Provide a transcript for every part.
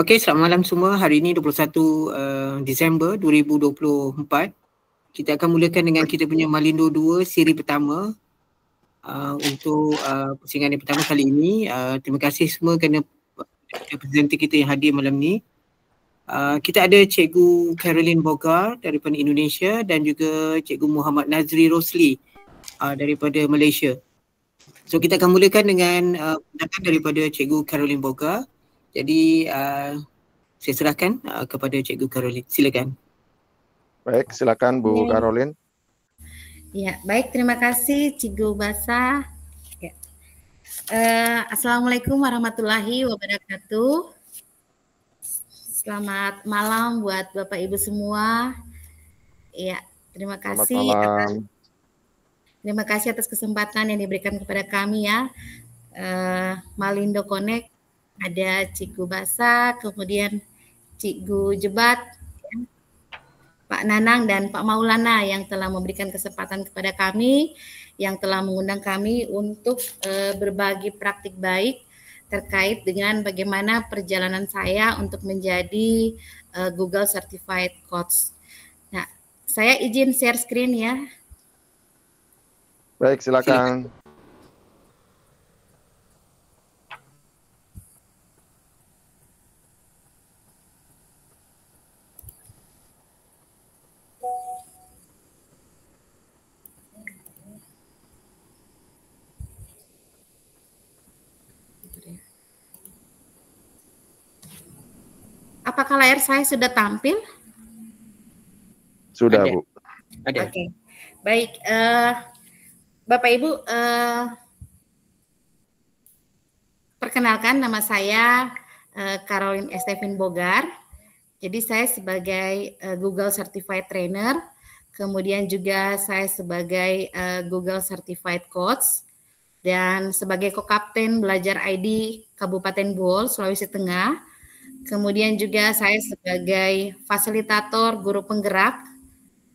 Okey, selamat malam semua. Hari ini 21 Disember 2024. Kita akan mulakan dengan kita punya Malindo 2 siri pertama. Untuk pusingan yang pertama kali ini, terima kasih semua kerana presenter kita yang hadir malam ni. Kita ada Cikgu Caroline Bogar daripada Indonesia dan juga Cikgu Muhammad Nazri Rosli daripada Malaysia. So kita akan mulakan dengan pendapat daripada Cikgu Caroline Bogar. Jadi saya serahkan kepada Cikgu Caroline. Silakan. Baik, silakan Bu Caroline. Ya, baik, terima kasih Cikgu Basa. Ya. Assalamualaikum warahmatullahi wabarakatuh. Selamat malam buat Bapak Ibu semua. Ya, terima kasih terima kasih atas kesempatan yang diberikan kepada kami ya. Malindo Connect, ada Cikgu Basa, kemudian Cikgu Jebat, Pak Nanang dan Pak Maulana yang telah memberikan kesempatan kepada kami, yang telah mengundang kami untuk berbagi praktik baik terkait dengan bagaimana perjalanan saya untuk menjadi Google Certified Coach. Nah, saya izin share screen ya. Baik, silakan. Apakah layar saya sudah tampil? Sudah, ada. Bu. Ada. Oke. Baik, Bapak Ibu, perkenalkan nama saya Caroline Estefin Bogar. Jadi saya sebagai Google Certified Trainer, kemudian juga saya sebagai Google Certified Coach, dan sebagai co-kapten belajar ID Kabupaten Bool, Sulawesi Tengah. Kemudian juga saya sebagai fasilitator guru penggerak.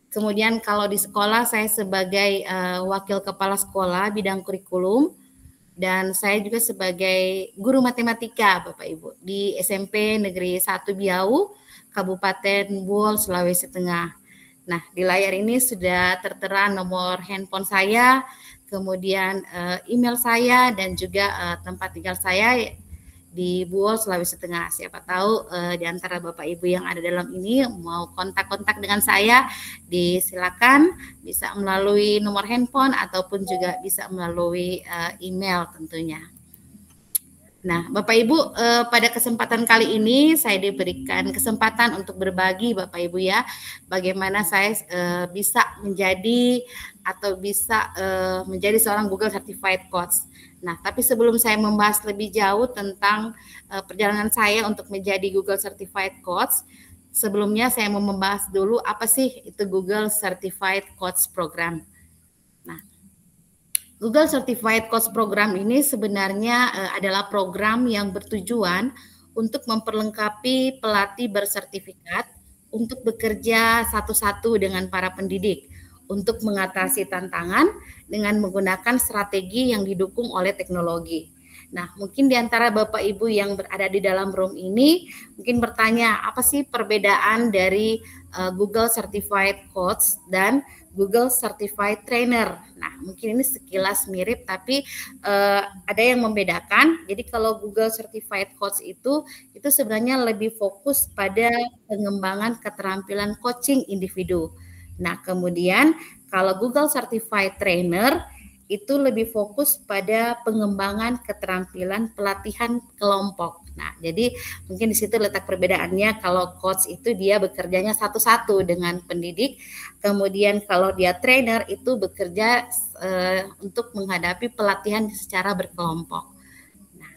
Kemudian kalau di sekolah saya sebagai wakil kepala sekolah bidang kurikulum. Dan saya juga sebagai guru matematika Bapak Ibu di SMP Negeri 1 Biau, Kabupaten Bool, Sulawesi Tengah. Nah, di layar ini sudah tertera nomor handphone saya, kemudian email saya dan juga tempat tinggal saya di Bool, Sulawesi Tengah. Siapa tahu di antara Bapak Ibu yang ada dalam ini mau kontak-kontak dengan saya, disilakan bisa melalui nomor handphone ataupun juga bisa melalui email tentunya. Nah, Bapak Ibu, pada kesempatan kali ini saya diberikan kesempatan untuk berbagi Bapak Ibu ya, bagaimana saya bisa menjadi atau bisa menjadi seorang Google Certified Coach. Nah, tapi sebelum saya membahas lebih jauh tentang perjalanan saya untuk menjadi Google Certified Coach, sebelumnya saya mau membahas dulu apa sih itu Google Certified Coach Program. Nah, Google Certified Coach Program ini sebenarnya adalah program yang bertujuan untuk memperlengkapi pelatih bersertifikat untuk bekerja satu-satu dengan para pendidik untuk mengatasi tantangan dengan menggunakan strategi yang didukung oleh teknologi. Nah, mungkin di antara Bapak Ibu yang berada di dalam room ini mungkin bertanya, apa sih perbedaan dari Google Certified Coach dan Google Certified Trainer? Nah, mungkin ini sekilas mirip, tapi ada yang membedakan. Jadi kalau Google Certified Coach itu sebenarnya lebih fokus pada pengembangan keterampilan coaching individu. Nah, kemudian kalau Google Certified Trainer itu lebih fokus pada pengembangan keterampilan pelatihan kelompok. Nah, jadi mungkin di situ letak perbedaannya. Kalau coach itu dia bekerjanya satu-satu dengan pendidik, kemudian kalau dia trainer itu bekerja untuk menghadapi pelatihan secara berkelompok. Nah,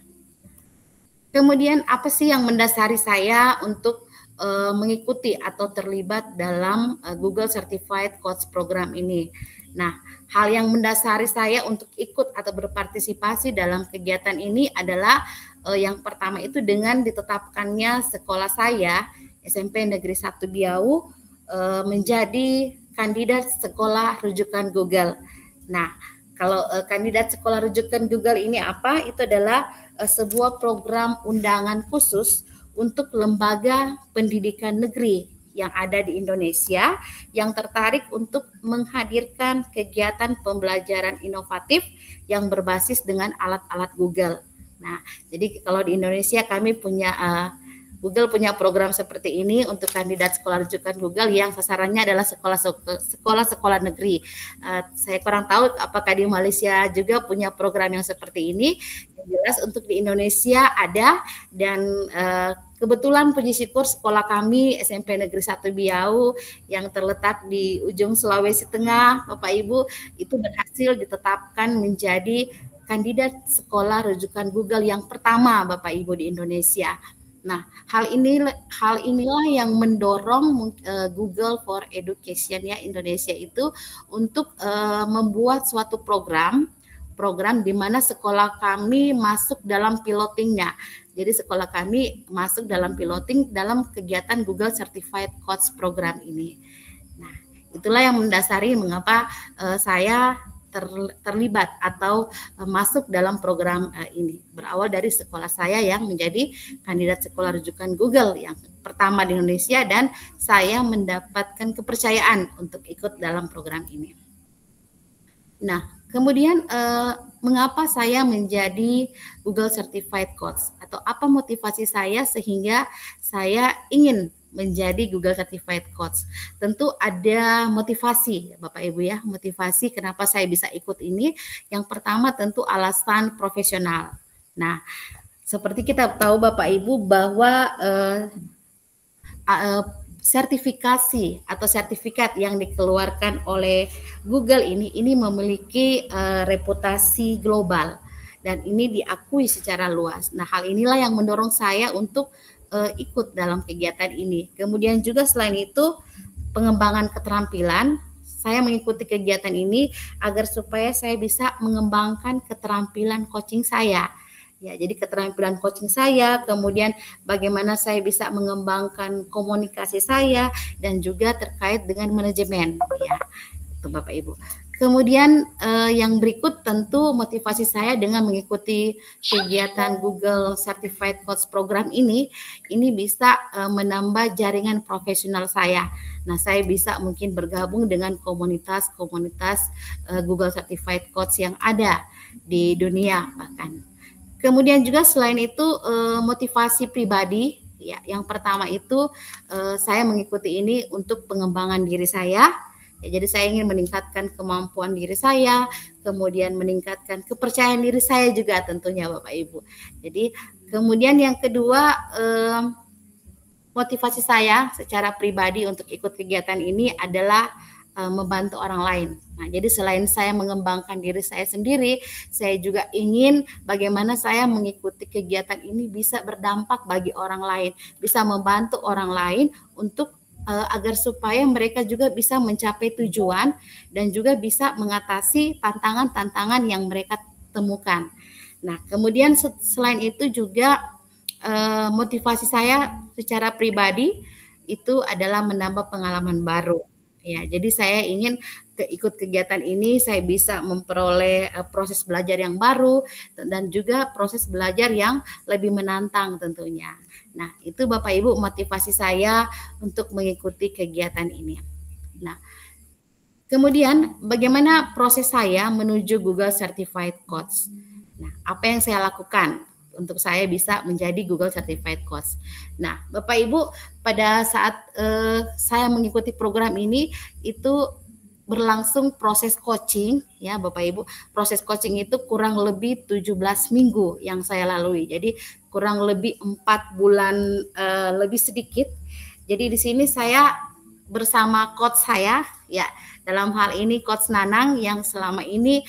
kemudian apa sih yang mendasari saya untuk mengikuti atau terlibat dalam Google Certified Coach Program ini? Nah, hal yang mendasari saya untuk ikut atau berpartisipasi dalam kegiatan ini adalah yang pertama itu dengan ditetapkannya sekolah saya, SMP Negeri 1 Biau, menjadi kandidat sekolah rujukan Google. Nah, kalau kandidat sekolah rujukan Google ini apa? Itu adalah sebuah program undangan khusus untuk lembaga pendidikan negeri yang ada di Indonesia yang tertarik untuk menghadirkan kegiatan pembelajaran inovatif yang berbasis dengan alat-alat Google. Nah, jadi kalau di Indonesia kami punya Google punya program seperti ini untuk kandidat sekolah rujukan Google yang sasarannya adalah sekolah-sekolah negeri. Saya kurang tahu apakah di Malaysia juga punya program yang seperti ini. Yang jelas untuk di Indonesia ada, dan kebetulan puji syukur sekolah kami SMP Negeri 1 Biau yang terletak di ujung Sulawesi Tengah, Bapak Ibu, itu berhasil ditetapkan menjadi kandidat sekolah rujukan Google yang pertama, Bapak Ibu, di Indonesia. Nah, hal inilah yang mendorong Google for Education ya Indonesia itu untuk membuat suatu program di mana sekolah kami masuk dalam pilotingnya. Jadi sekolah kami masuk dalam piloting dalam kegiatan Google Certified Coach program ini. Nah, itulah yang mendasari mengapa saya terlibat atau masuk dalam program ini. Berawal dari sekolah saya yang menjadi kandidat sekolah rujukan Google yang pertama di Indonesia, dan saya mendapatkan kepercayaan untuk ikut dalam program ini. Nah, kemudian mengapa saya menjadi Google Certified Coach, atau apa motivasi saya sehingga saya ingin menjadi Google Certified Coach? Tentu ada motivasi, Bapak Ibu ya, motivasi kenapa saya bisa ikut ini. Yang pertama tentu alasan profesional. Nah, seperti kita tahu Bapak Ibu bahwa sertifikasi atau sertifikat yang dikeluarkan oleh Google ini memiliki reputasi global dan ini diakui secara luas. Nah, hal inilah yang mendorong saya untuk ikut dalam kegiatan ini. Kemudian juga selain itu pengembangan keterampilan, saya mengikuti kegiatan ini agar supaya saya bisa mengembangkan keterampilan coaching saya. Ya, jadi keterampilan coaching saya, kemudian bagaimana saya bisa mengembangkan komunikasi saya dan juga terkait dengan manajemen ya. Itu Bapak Ibu. Kemudian yang berikut tentu motivasi saya dengan mengikuti kegiatan Google Certified Coach program ini bisa menambah jaringan profesional saya. Nah, saya bisa mungkin bergabung dengan komunitas-komunitas Google Certified Coach yang ada di dunia bahkan. Kemudian juga selain itu motivasi pribadi, ya, yang pertama itu saya mengikuti ini untuk pengembangan diri saya. Ya, jadi saya ingin meningkatkan kemampuan diri saya, kemudian meningkatkan kepercayaan diri saya juga tentunya Bapak Ibu. Jadi kemudian yang kedua motivasi saya secara pribadi untuk ikut kegiatan ini adalah membantu orang lain. Nah, jadi selain saya mengembangkan diri saya sendiri, saya juga ingin bagaimana saya mengikuti kegiatan ini bisa berdampak bagi orang lain, bisa membantu orang lain untuk agar supaya mereka juga bisa mencapai tujuan dan juga bisa mengatasi tantangan-tantangan yang mereka temukan. Nah, kemudian selain itu juga motivasi saya secara pribadi itu adalah menambah pengalaman baru. Ya, jadi saya ingin ikut kegiatan ini saya bisa memperoleh proses belajar yang baru dan juga proses belajar yang lebih menantang tentunya. Nah, itu Bapak Ibu motivasi saya untuk mengikuti kegiatan ini. Nah, kemudian bagaimana proses saya menuju Google Certified Coach? Nah, apa yang saya lakukan untuk saya bisa menjadi Google Certified Coach? Nah, Bapak Ibu, pada saat saya mengikuti program ini itu berlangsung proses coaching ya Bapak Ibu. Proses coaching itu kurang lebih 17 minggu yang saya lalui. Jadi kurang lebih 4 bulan lebih sedikit. Jadi di sini saya bersama coach saya ya, dalam hal ini Coach Nanang yang selama ini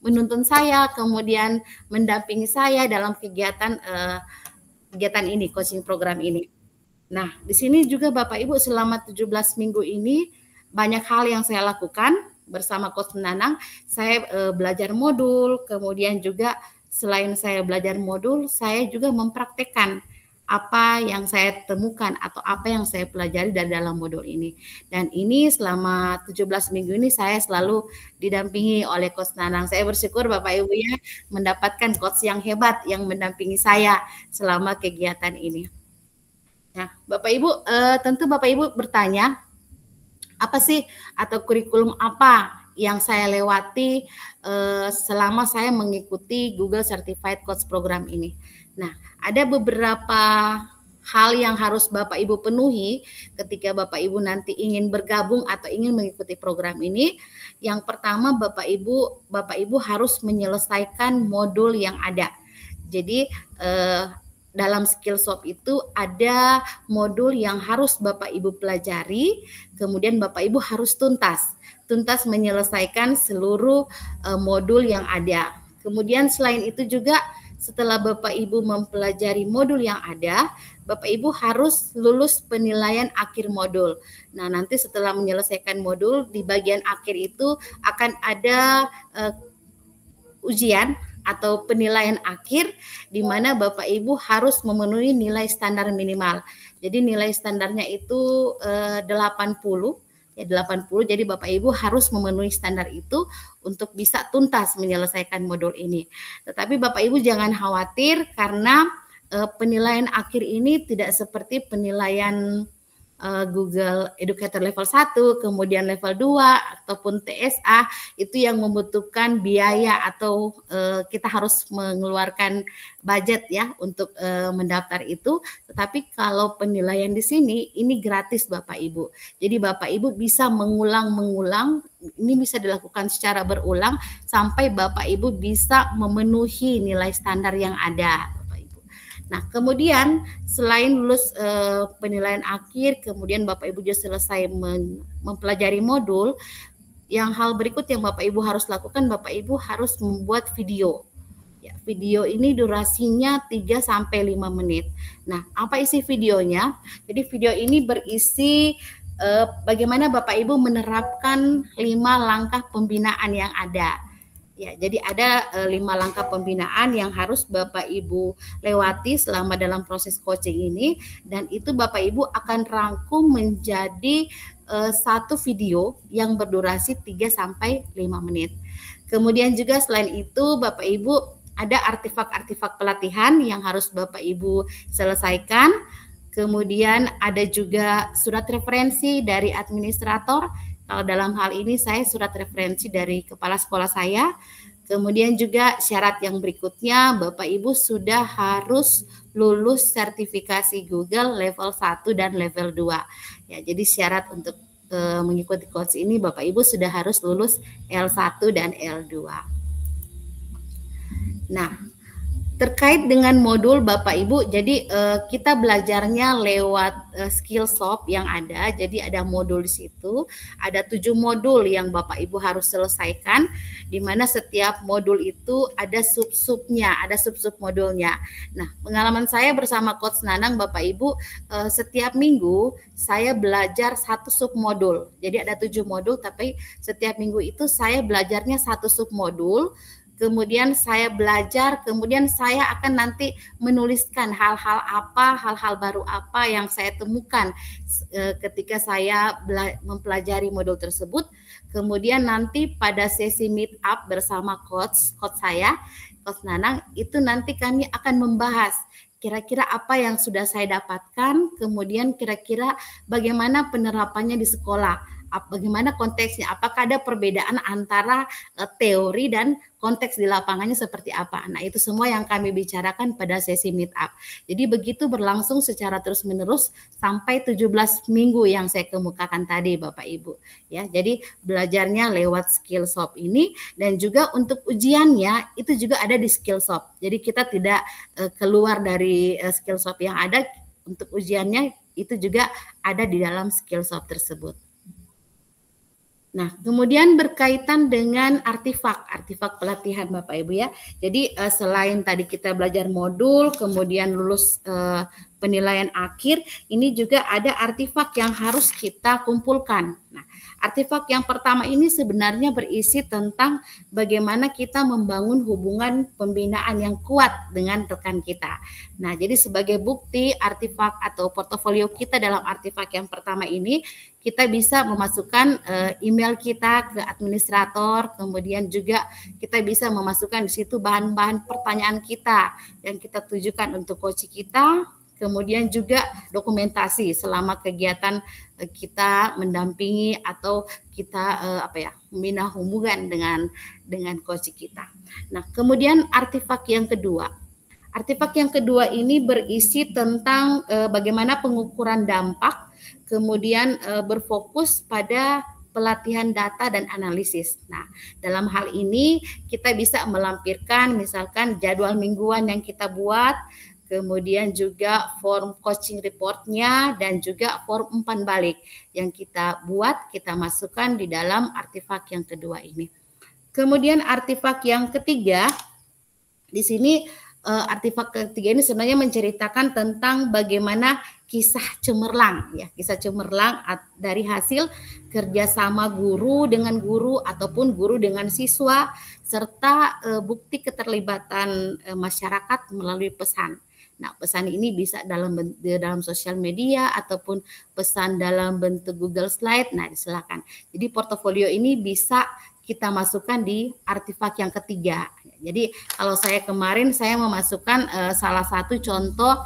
menuntun saya, kemudian mendampingi saya dalam kegiatan ini, coaching program ini. Nah, di sini juga Bapak Ibu selama 17 minggu ini banyak hal yang saya lakukan bersama Coach Nanang. Saya belajar modul, kemudian juga selain saya belajar modul, saya juga mempraktekkan apa yang saya temukan atau apa yang saya pelajari dari dalam modul ini. Dan ini selama 17 minggu ini saya selalu didampingi oleh Coach Nanang. Saya bersyukur Bapak Ibu ya mendapatkan coach yang hebat yang mendampingi saya selama kegiatan ini. Nah, Bapak Ibu, tentu Bapak Ibu bertanya, apa sih atau kurikulum apa yang saya lewati selama saya mengikuti Google Certified Coach Program ini. Nah, ada beberapa hal yang harus Bapak Ibu penuhi ketika Bapak Ibu nanti ingin bergabung atau ingin mengikuti program ini. Yang pertama, Bapak Ibu harus menyelesaikan modul yang ada. Jadi dalam Skillsoft itu ada modul yang harus Bapak Ibu pelajari, kemudian Bapak Ibu harus tuntas menyelesaikan seluruh modul yang ada. Kemudian selain itu juga setelah Bapak Ibu mempelajari modul yang ada, Bapak Ibu harus lulus penilaian akhir modul. Nah, nanti setelah menyelesaikan modul, di bagian akhir itu akan ada ujian atau penilaian akhir di mana Bapak Ibu harus memenuhi nilai standar minimal. Jadi nilai standarnya itu 80. Ya 80, jadi Bapak Ibu harus memenuhi standar itu untuk bisa tuntas menyelesaikan modul ini. Tetapi Bapak Ibu jangan khawatir karena penilaian akhir ini tidak seperti penilaian Google Educator level 1, kemudian level 2 ataupun TSA itu yang membutuhkan biaya atau kita harus mengeluarkan budget ya untuk mendaftar itu. Tetapi kalau penilaian di sini ini gratis Bapak Ibu. Jadi Bapak Ibu bisa mengulang, ini bisa dilakukan secara berulang sampai Bapak Ibu bisa memenuhi nilai standar yang ada. Nah, kemudian selain lulus penilaian akhir, kemudian Bapak Ibu juga selesai mempelajari modul, yang hal berikut yang Bapak Ibu harus lakukan, Bapak Ibu harus membuat video. Ya, video ini durasinya 3-5 menit. Nah, apa isi videonya? Jadi video ini berisi bagaimana Bapak Ibu menerapkan 5 langkah pembinaan yang ada. Ya, jadi ada 5 langkah pembinaan yang harus Bapak Ibu lewati selama dalam proses coaching ini, dan itu Bapak Ibu akan rangkum menjadi satu video yang berdurasi 3-5 menit. Kemudian juga selain itu Bapak Ibu ada artefak-artefak pelatihan yang harus Bapak Ibu selesaikan. Kemudian ada juga surat referensi dari administrator. Kalau dalam hal ini saya surat referensi dari kepala sekolah saya. Kemudian juga syarat yang berikutnya Bapak Ibu sudah harus lulus sertifikasi Google level 1 dan level 2. Ya, jadi syarat untuk mengikuti course ini Bapak Ibu sudah harus lulus L1 dan L2. Nah, terkait dengan modul Bapak Ibu, jadi kita belajarnya lewat Skillsoft yang ada. Jadi ada modul di situ, ada 7 modul yang Bapak Ibu harus selesaikan, di mana setiap modul itu ada sub-subnya, ada sub-sub modulnya. Nah, pengalaman saya bersama Coach Nanang Bapak Ibu, setiap minggu saya belajar 1 sub modul. Jadi ada 7 modul, tapi setiap minggu itu saya belajarnya 1 sub modul. Kemudian saya belajar, kemudian saya akan nanti menuliskan hal-hal baru apa yang saya temukan ketika saya mempelajari modul tersebut. Kemudian nanti pada sesi meet up bersama coach saya, Coach Nanang, itu nanti kami akan membahas kira-kira apa yang sudah saya dapatkan, kemudian kira-kira bagaimana penerapannya di sekolah. Bagaimana konteksnya, apakah ada perbedaan antara teori dan konteks di lapangannya seperti apa. Nah, itu semua yang kami bicarakan pada sesi meet up. Jadi begitu berlangsung secara terus-menerus sampai 17 minggu yang saya kemukakan tadi Bapak Ibu. Ya, jadi belajarnya lewat Skillsoft ini, dan juga untuk ujiannya itu juga ada di Skillsoft. Jadi kita tidak keluar dari Skillsoft yang ada, untuk ujiannya itu juga ada di dalam Skillsoft tersebut. Nah, kemudian berkaitan dengan artefak pelatihan Bapak Ibu ya. Jadi selain tadi kita belajar modul, kemudian lulus penilaian akhir, ini juga ada artefak yang harus kita kumpulkan. Nah, artefak yang pertama ini sebenarnya berisi tentang bagaimana kita membangun hubungan pembinaan yang kuat dengan rekan kita. Nah, jadi sebagai bukti artefak atau portofolio kita dalam artefak yang pertama ini, kita bisa memasukkan email kita ke administrator, kemudian juga kita bisa memasukkan di situ bahan-bahan pertanyaan kita yang kita tujukan untuk coach kita, kemudian juga dokumentasi selama kegiatan kita mendampingi atau kita membina hubungan dengan coach kita. Nah, kemudian artefak yang kedua. Artefak yang kedua ini berisi tentang bagaimana pengukuran dampak, kemudian berfokus pada pelatihan data dan analisis. Nah, dalam hal ini kita bisa melampirkan misalkan jadwal mingguan yang kita buat, kemudian juga form coaching reportnya dan juga form umpan balik yang kita buat, kita masukkan di dalam artefak yang kedua ini. Kemudian artefak yang ketiga, di sini artefak ketiga ini sebenarnya menceritakan tentang bagaimana kisah cemerlang, ya, kisah cemerlang dari hasil kerjasama guru dengan guru ataupun guru dengan siswa, serta bukti keterlibatan masyarakat melalui pesan. Nah, pesan ini bisa dalam sosial media ataupun pesan dalam bentuk Google Slide. Nah, silakan. Jadi portofolio ini bisa kita masukkan di artefak yang ketiga. Jadi kalau saya kemarin saya memasukkan salah satu contoh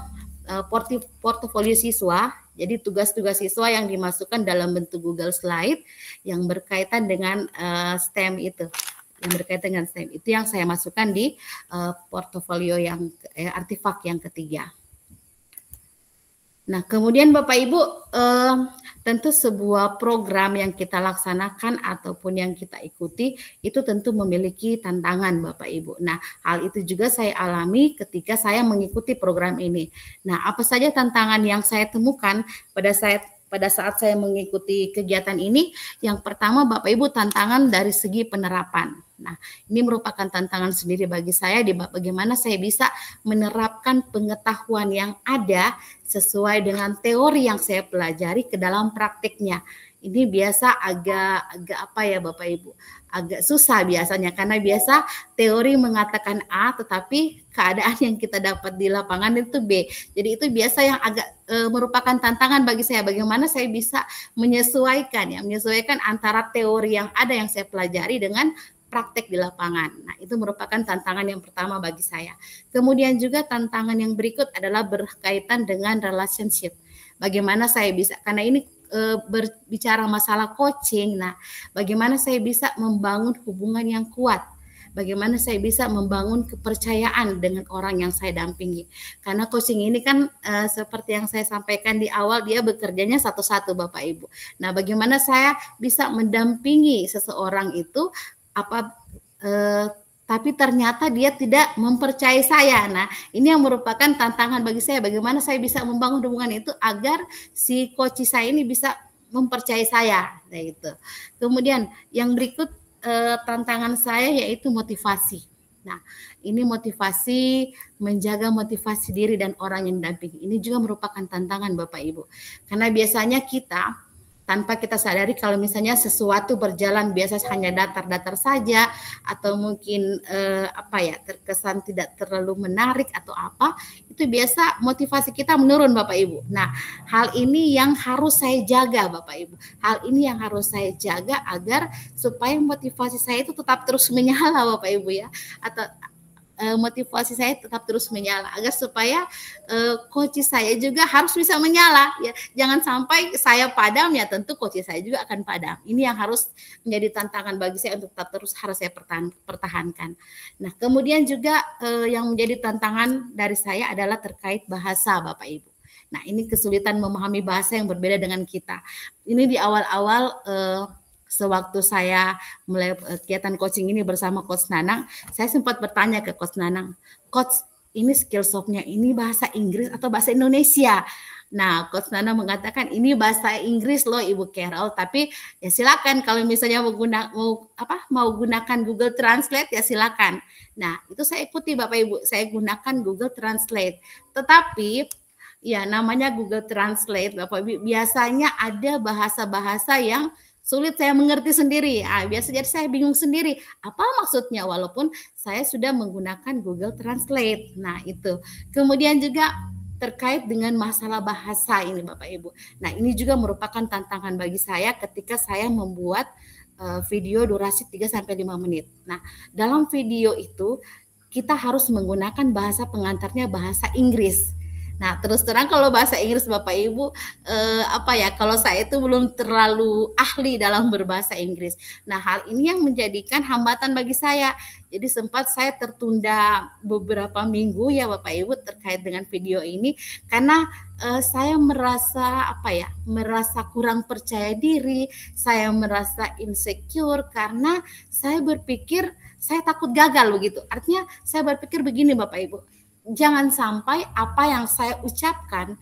portofolio siswa. Jadi tugas-tugas siswa yang dimasukkan dalam bentuk Google Slide yang berkaitan dengan STEM itu. Yang berkaitan dengan STEM itu yang saya masukkan di portofolio yang artefak yang ketiga. Nah, kemudian Bapak Ibu, tentu sebuah program yang kita laksanakan ataupun yang kita ikuti itu tentu memiliki tantangan Bapak Ibu. Nah, hal itu juga saya alami ketika saya mengikuti program ini. Nah, apa saja tantangan yang saya temukan pada saat saya mengikuti kegiatan ini? Yang pertama Bapak Ibu, tantangan dari segi penerapan. Nah, ini merupakan tantangan sendiri bagi saya di bagaimana saya bisa menerapkan pengetahuan yang ada sesuai dengan teori yang saya pelajari ke dalam praktiknya. Ini biasa agak apa ya Bapak Ibu, agak susah biasanya karena biasa teori mengatakan A tetapi keadaan yang kita dapat di lapangan itu B. Jadi itu biasa yang agak merupakan tantangan bagi saya, bagaimana saya bisa menyesuaikan antara teori yang ada yang saya pelajari dengan praktek di lapangan. Nah, itu merupakan tantangan yang pertama bagi saya. Kemudian juga tantangan yang berikut adalah berkaitan dengan relationship. Bagaimana saya bisa, karena ini berbicara masalah coaching, nah bagaimana saya bisa membangun hubungan yang kuat, bagaimana saya bisa membangun kepercayaan dengan orang yang saya dampingi. Karena coaching ini kan seperti yang saya sampaikan di awal, dia bekerjanya satu-satu Bapak Ibu. Nah, bagaimana saya bisa mendampingi seseorang itu tapi ternyata dia tidak mempercayai saya. Nah, ini yang merupakan tantangan bagi saya. Bagaimana saya bisa membangun hubungan itu agar si coach saya ini bisa mempercayai saya. Nah, itu. Kemudian yang berikut tantangan saya yaitu motivasi. Nah, ini motivasi, menjaga motivasi diri dan orang yang dampingi. Ini juga merupakan tantangan Bapak Ibu. Karena biasanya kita tanpa kita sadari kalau misalnya sesuatu berjalan biasa hanya datar-datar saja atau mungkin terkesan tidak terlalu menarik atau apa, itu biasa motivasi kita menurun Bapak Ibu. Nah, hal ini yang harus saya jaga Bapak Ibu. Hal ini yang harus saya jaga agar supaya motivasi saya itu tetap terus menyala Bapak Ibu ya, atau motivasi saya tetap terus menyala agar supaya coach saya juga harus bisa menyala ya. Jangan sampai saya padam ya, tentu coach saya juga akan padam. Ini yang harus menjadi tantangan bagi saya untuk tetap terus harus saya pertahankan. Nah, kemudian juga yang menjadi tantangan dari saya adalah terkait bahasa Bapak Ibu. Nah, ini kesulitan memahami bahasa yang berbeda dengan kita. Ini di awal-awal sewaktu saya mulai kegiatan coaching ini bersama Coach Nanang, saya sempat bertanya ke Coach Nanang, Coach, ini skill softnya ini bahasa Inggris atau bahasa Indonesia? Nah, Coach Nanang mengatakan ini bahasa Inggris loh Ibu Carol, tapi ya silakan kalau misalnya mau gunakan Google Translate ya silakan. Nah, itu saya ikuti Bapak Ibu, saya gunakan Google Translate. Tetapi Ya, namanya Google Translate, Bapak Ibu. Biasanya ada bahasa-bahasa yang sulit saya mengerti sendiri. Biasa jadi saya bingung sendiri. Apa maksudnya? Walaupun saya sudah menggunakan Google Translate. Nah, itu. Kemudian juga terkait dengan masalah bahasa ini, Bapak Ibu. Nah, ini juga merupakan tantangan bagi saya ketika saya membuat video durasi 3-5 menit. Nah, dalam video itu kita harus menggunakan bahasa pengantarnya bahasa Inggris. Nah, terus terang kalau bahasa Inggris Bapak Ibu, kalau saya itu belum terlalu ahli dalam berbahasa Inggris. Nah, hal ini yang menjadikan hambatan bagi saya. Jadi sempat saya tertunda beberapa minggu ya Bapak Ibu terkait dengan video ini karena saya merasa merasa kurang percaya diri, saya merasa insecure karena saya berpikir saya takut gagal begitu. Artinya saya berpikir begini Bapak Ibu, jangan sampai apa yang saya ucapkan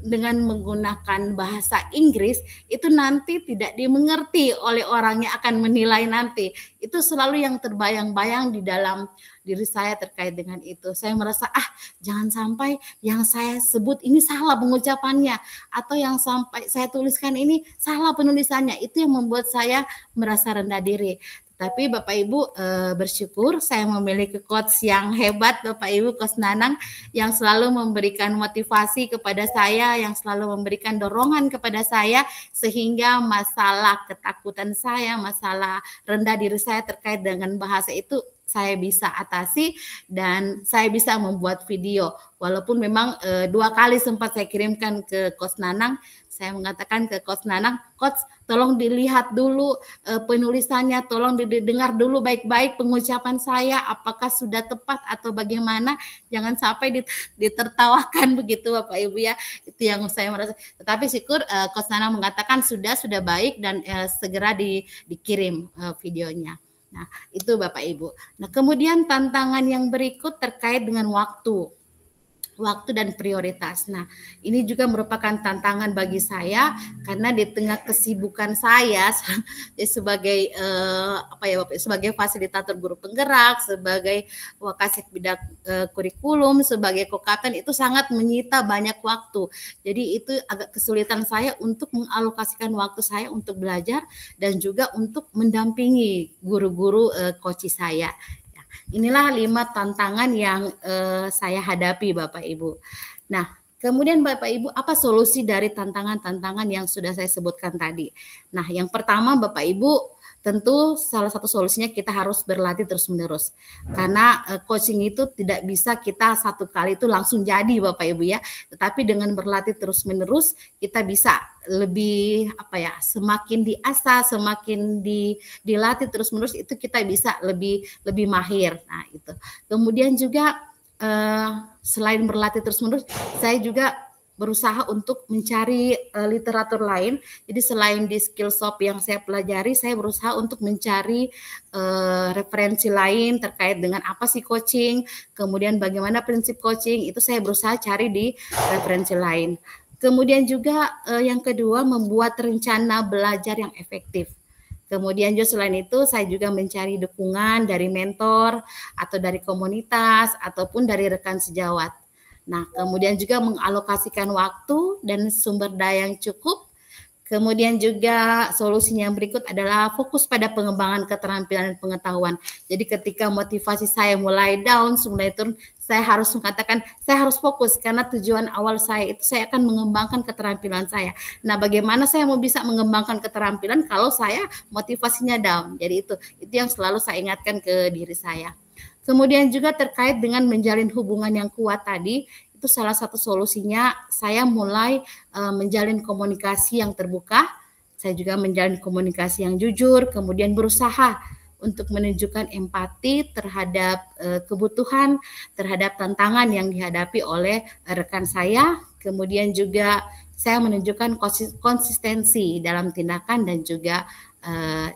dengan menggunakan bahasa Inggris itu nanti tidak dimengerti oleh orang yang akan menilai nanti. Itu selalu yang terbayang-bayang di dalam diri saya terkait dengan itu. Saya merasa jangan sampai yang saya sebut ini salah pengucapannya atau yang sampai saya tuliskan ini salah penulisannya. Itu yang membuat saya merasa rendah diri. Tapi Bapak Ibu bersyukur saya memiliki coach yang hebat Bapak Ibu, Coach Nanang yang selalu memberikan motivasi kepada saya, yang selalu memberikan dorongan kepada saya sehingga masalah ketakutan saya, masalah rendah diri saya terkait dengan bahasa itu saya bisa atasi dan saya bisa membuat video. Walaupun memang 2 kali sempat saya kirimkan ke Coach Nanang, saya mengatakan ke Coach Nanang, Coach tolong dilihat dulu penulisannya, tolong didengar dulu baik-baik pengucapan saya, apakah sudah tepat atau bagaimana, jangan sampai ditertawakan begitu Bapak Ibu ya, itu yang saya merasa. Tetapi syukur Coach Nanang mengatakan sudah baik dan segera dikirim videonya. Nah, itu Bapak Ibu. Nah, kemudian tantangan yang berikut terkait dengan waktu dan prioritas. Nah, ini juga merupakan tantangan bagi saya karena di tengah kesibukan saya sebagai sebagai fasilitator guru penggerak, sebagai wakasek bidang kurikulum, sebagai kokapten itu sangat menyita banyak waktu. Jadi itu agak kesulitan saya untuk mengalokasikan waktu saya untuk belajar dan juga untuk mendampingi guru-guru coach saya. Inilah 5 tantangan yang saya hadapi Bapak Ibu. Nah, kemudian Bapak Ibu, apa solusi dari tantangan-tantangan yang sudah saya sebutkan tadi? Nah, yang pertama Bapak Ibu, tentu salah satu solusinya kita harus berlatih terus-menerus. Karena coaching itu tidak bisa kita satu kali itu langsung jadi Bapak Ibu ya. Tetapi dengan berlatih terus-menerus kita bisa lebih semakin diasah, semakin dilatih terus-menerus itu kita bisa lebih mahir. Nah, itu. Kemudian juga selain berlatih terus-menerus, saya juga berusaha untuk mencari literatur lain. Jadi selain di Skillshop yang saya pelajari, saya berusaha untuk mencari referensi lain terkait dengan apa sih coaching, kemudian bagaimana prinsip coaching, itu saya berusaha cari di referensi lain. Kemudian juga yang kedua, membuat rencana belajar yang efektif. Kemudian juga selain itu saya juga mencari dukungan dari mentor atau dari komunitas ataupun dari rekan sejawat. Nah, kemudian juga mengalokasikan waktu dan sumber daya yang cukup. Kemudian juga solusinya yang berikut adalah fokus pada pengembangan keterampilan dan pengetahuan. Jadi ketika motivasi saya mulai down, mulai turun, saya harus mengatakan saya harus fokus karena tujuan awal saya itu saya akan mengembangkan keterampilan saya. Nah, bagaimana saya mau bisa mengembangkan keterampilan kalau saya motivasinya down? Jadi itu yang selalu saya ingatkan ke diri saya. Kemudian juga terkait dengan menjalin hubungan yang kuat tadi, itu salah satu solusinya saya mulai menjalin komunikasi yang terbuka, saya juga menjalin komunikasi yang jujur, kemudian berusaha untuk menunjukkan empati terhadap kebutuhan, terhadap tantangan yang dihadapi oleh rekan saya, kemudian juga saya menunjukkan konsistensi dalam tindakan dan juga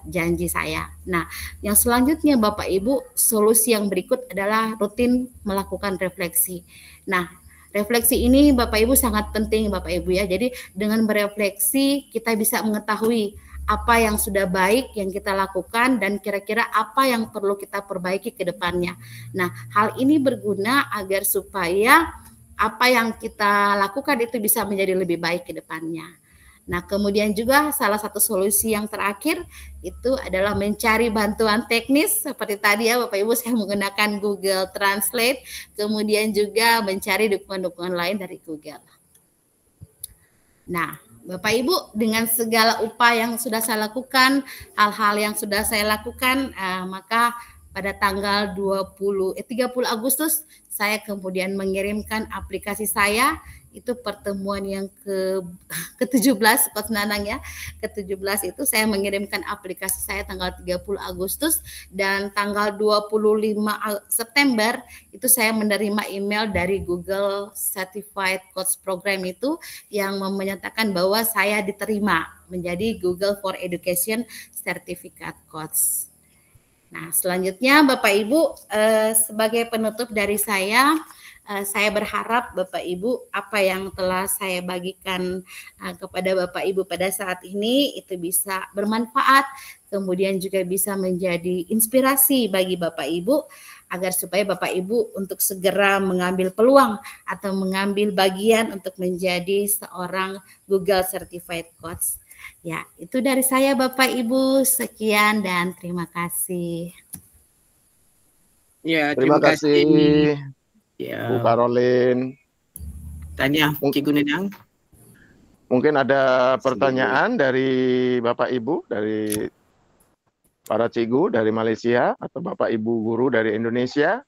janji saya. Nah, yang selanjutnya Bapak Ibu, solusi yang berikut adalah rutin melakukan refleksi. Nah, refleksi ini Bapak Ibu sangat penting Bapak Ibu ya. Jadi dengan berefleksi kita bisa mengetahui apa yang sudah baik yang kita lakukan dan kira-kira apa yang perlu kita perbaiki ke depannya. Nah, hal ini berguna agar supaya apa yang kita lakukan itu bisa menjadi lebih baik ke depannya. Nah, kemudian juga salah satu solusi yang terakhir itu adalah mencari bantuan teknis seperti tadi ya Bapak Ibu, saya menggunakan Google Translate, kemudian juga mencari dukungan-dukungan lain dari Google. Nah, Bapak Ibu, dengan segala upaya yang sudah saya lakukan, hal-hal yang sudah saya lakukan, maka pada tanggal 30 Agustus saya kemudian mengirimkan aplikasi saya, itu pertemuan yang ke-17 Coach Nanang ya. Ke-17 itu saya mengirimkan aplikasi saya tanggal 30 Agustus dan tanggal 25 September itu saya menerima email dari Google Certified Coach Program itu yang menyatakan bahwa saya diterima menjadi Google for Education Certificate Coach. Nah, selanjutnya Bapak Ibu, sebagai penutup dari saya berharap Bapak Ibu apa yang telah saya bagikan kepada Bapak Ibu pada saat ini itu bisa bermanfaat, kemudian juga bisa menjadi inspirasi bagi Bapak Ibu agar supaya Bapak Ibu untuk segera mengambil peluang atau mengambil bagian untuk menjadi seorang Google Certified Coach. Ya, itu dari saya Bapak Ibu. Sekian dan terima kasih. Ya, Terima kasih. Ya. Bu Caroline. Tanya Cikgu Nanang. Mungkin ada pertanyaan dari Bapak Ibu, dari para cikgu dari Malaysia atau Bapak Ibu guru dari Indonesia.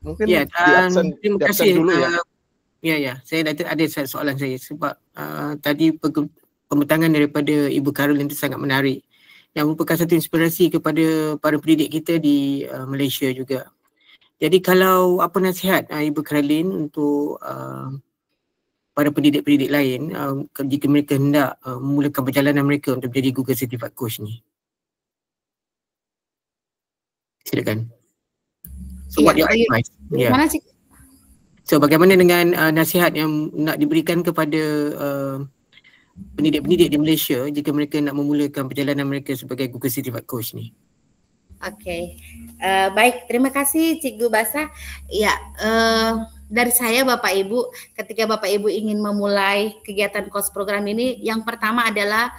Mungkin ya, terima kasih dulu ya. Ya, saya ada soalan saya sebab tadi pembentangan daripada Ibu Caroline itu sangat menarik, yang merupakan satu inspirasi kepada para pendidik kita di Malaysia juga. Jadi kalau apa nasihat Ibu Caroline untuk para pendidik-pendidik lain jika mereka hendak memulakan perjalanan mereka untuk menjadi Google Certified Coach ni? Silakan. So what your advice? Mana sih? So bagaimana dengan nasihat yang nak diberikan kepada pendidik-pendidik di Malaysia jika mereka nak memulakan perjalanan mereka sebagai Google Certified Coach ni? Oke, baik, terima kasih Cikgu Basah. Ya, dari saya Bapak Ibu, ketika Bapak Ibu ingin memulai kegiatan coach program ini, yang pertama adalah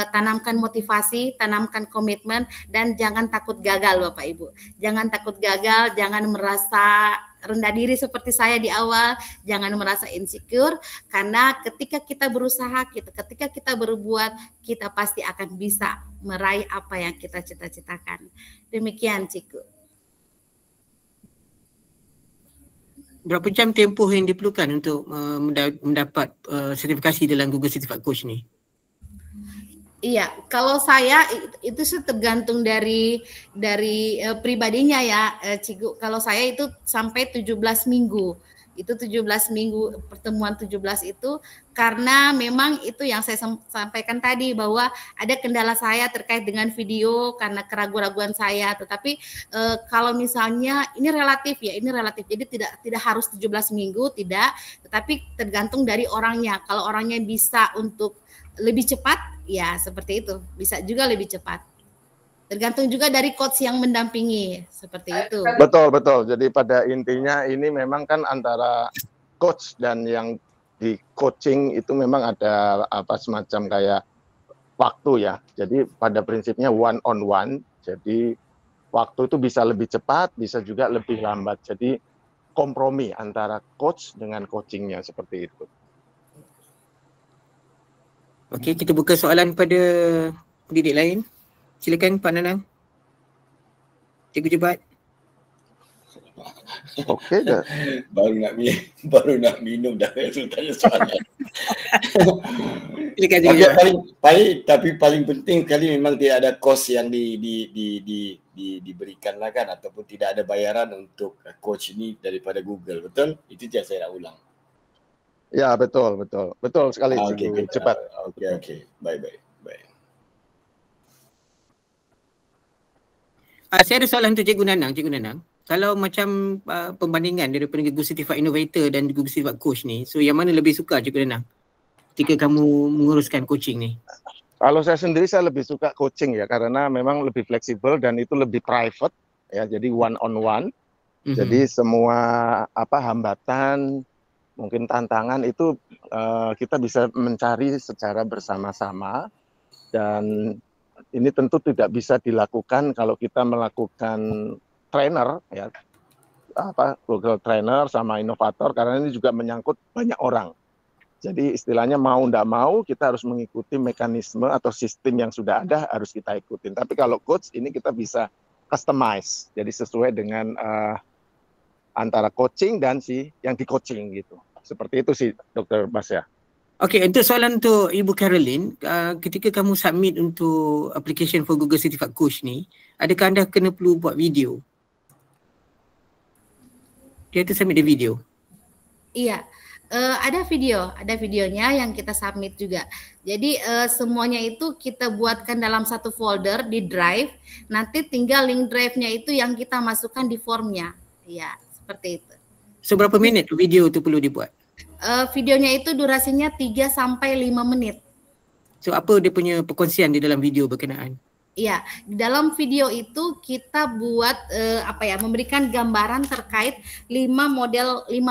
tanamkan motivasi, tanamkan komitmen, dan jangan takut gagal Bapak Ibu. Jangan takut gagal, jangan merasa rendah diri seperti saya di awal, jangan merasa insecure, karena ketika kita berusaha, ketika kita berbuat, kita pasti akan bisa meraih apa yang kita cita-citakan. Demikian Cikgu. Berapa jam tempoh yang diperlukan untuk mendapat sertifikasi dalam Google Certified Coach ni? Iya, kalau saya itu tergantung dari pribadinya ya, Cikgu. Kalau saya itu sampai 17 minggu. Itu 17 minggu, pertemuan 17 itu karena memang itu yang saya sampaikan tadi bahwa ada kendala saya terkait dengan video karena keraguan-raguan saya. Tetapi kalau misalnya ini relatif ya, ini relatif. Jadi tidak harus 17 minggu, tidak, tetapi tergantung dari orangnya. Kalau orangnya bisa untuk lebih cepat, ya seperti itu, bisa juga lebih cepat. Tergantung juga dari coach yang mendampingi, seperti itu. Betul. Jadi pada intinya ini memang kan antara coach dan yang di coaching itu memang ada semacam kayak waktu ya. Jadi pada prinsipnya one on one. Jadi waktu itu bisa lebih cepat, bisa juga lebih lambat. Jadi kompromi antara coach dengan coachingnya seperti itu. Okey, kita buka soalan pada pendidik lain. Silakan Pak Nanang. Cikgu Jebat. Okey dah. baru nak minum dah tanya soalan. Silakan Cikgu. Paling penting kali memang tidak ada kos yang diberikan lah kan, ataupun tidak ada bayaran untuk coach ini daripada Google, betul? Itu je saya nak ulang. Ya, betul sekali Cikgu. Cepat. Okey. Baik. Saya ada soalan untuk Cikgu Nanang. Kalau macam pembandingan daripada Google Certified Innovator dan Google Certified Coach ni, so yang mana lebih suka Cikgu Nanang ketika kamu menguruskan coaching ni? Kalau saya sendiri, saya lebih suka coaching ya, karena memang lebih fleksibel dan itu lebih private ya, jadi one on one. Jadi semua hambatan mungkin tantangan itu kita bisa mencari secara bersama-sama, dan ini tentu tidak bisa dilakukan kalau kita melakukan trainer ya, Google Trainer sama inovator, karena ini juga menyangkut banyak orang. Jadi istilahnya mau tidak mau kita harus mengikuti mekanisme atau sistem yang sudah ada, harus kita ikutin. Tapi kalau coach ini kita bisa customize, jadi sesuai dengan antara coaching dan si yang di coaching gitu. Seperti itu sih Dr. Basya. Okey, untuk soalan untuk Ibu Caroline, ketika kamu submit untuk application for Google Certified Coach ni, adakah anda kena perlu buat video? Dia tu submit the video. Iya, ada videonya yang kita submit juga. Jadi semuanya itu kita buatkan dalam satu folder di Drive. Nanti tinggal link Drive-nya itu yang kita masukkan di formnya. Iya, seperti itu. So berapa minit video tu perlu dibuat? Videonya itu durasinya 3 sampai 5 menit. So apa dia punya perkongsian di dalam video berkenaan? Iya, di dalam video itu kita buat memberikan gambaran terkait 5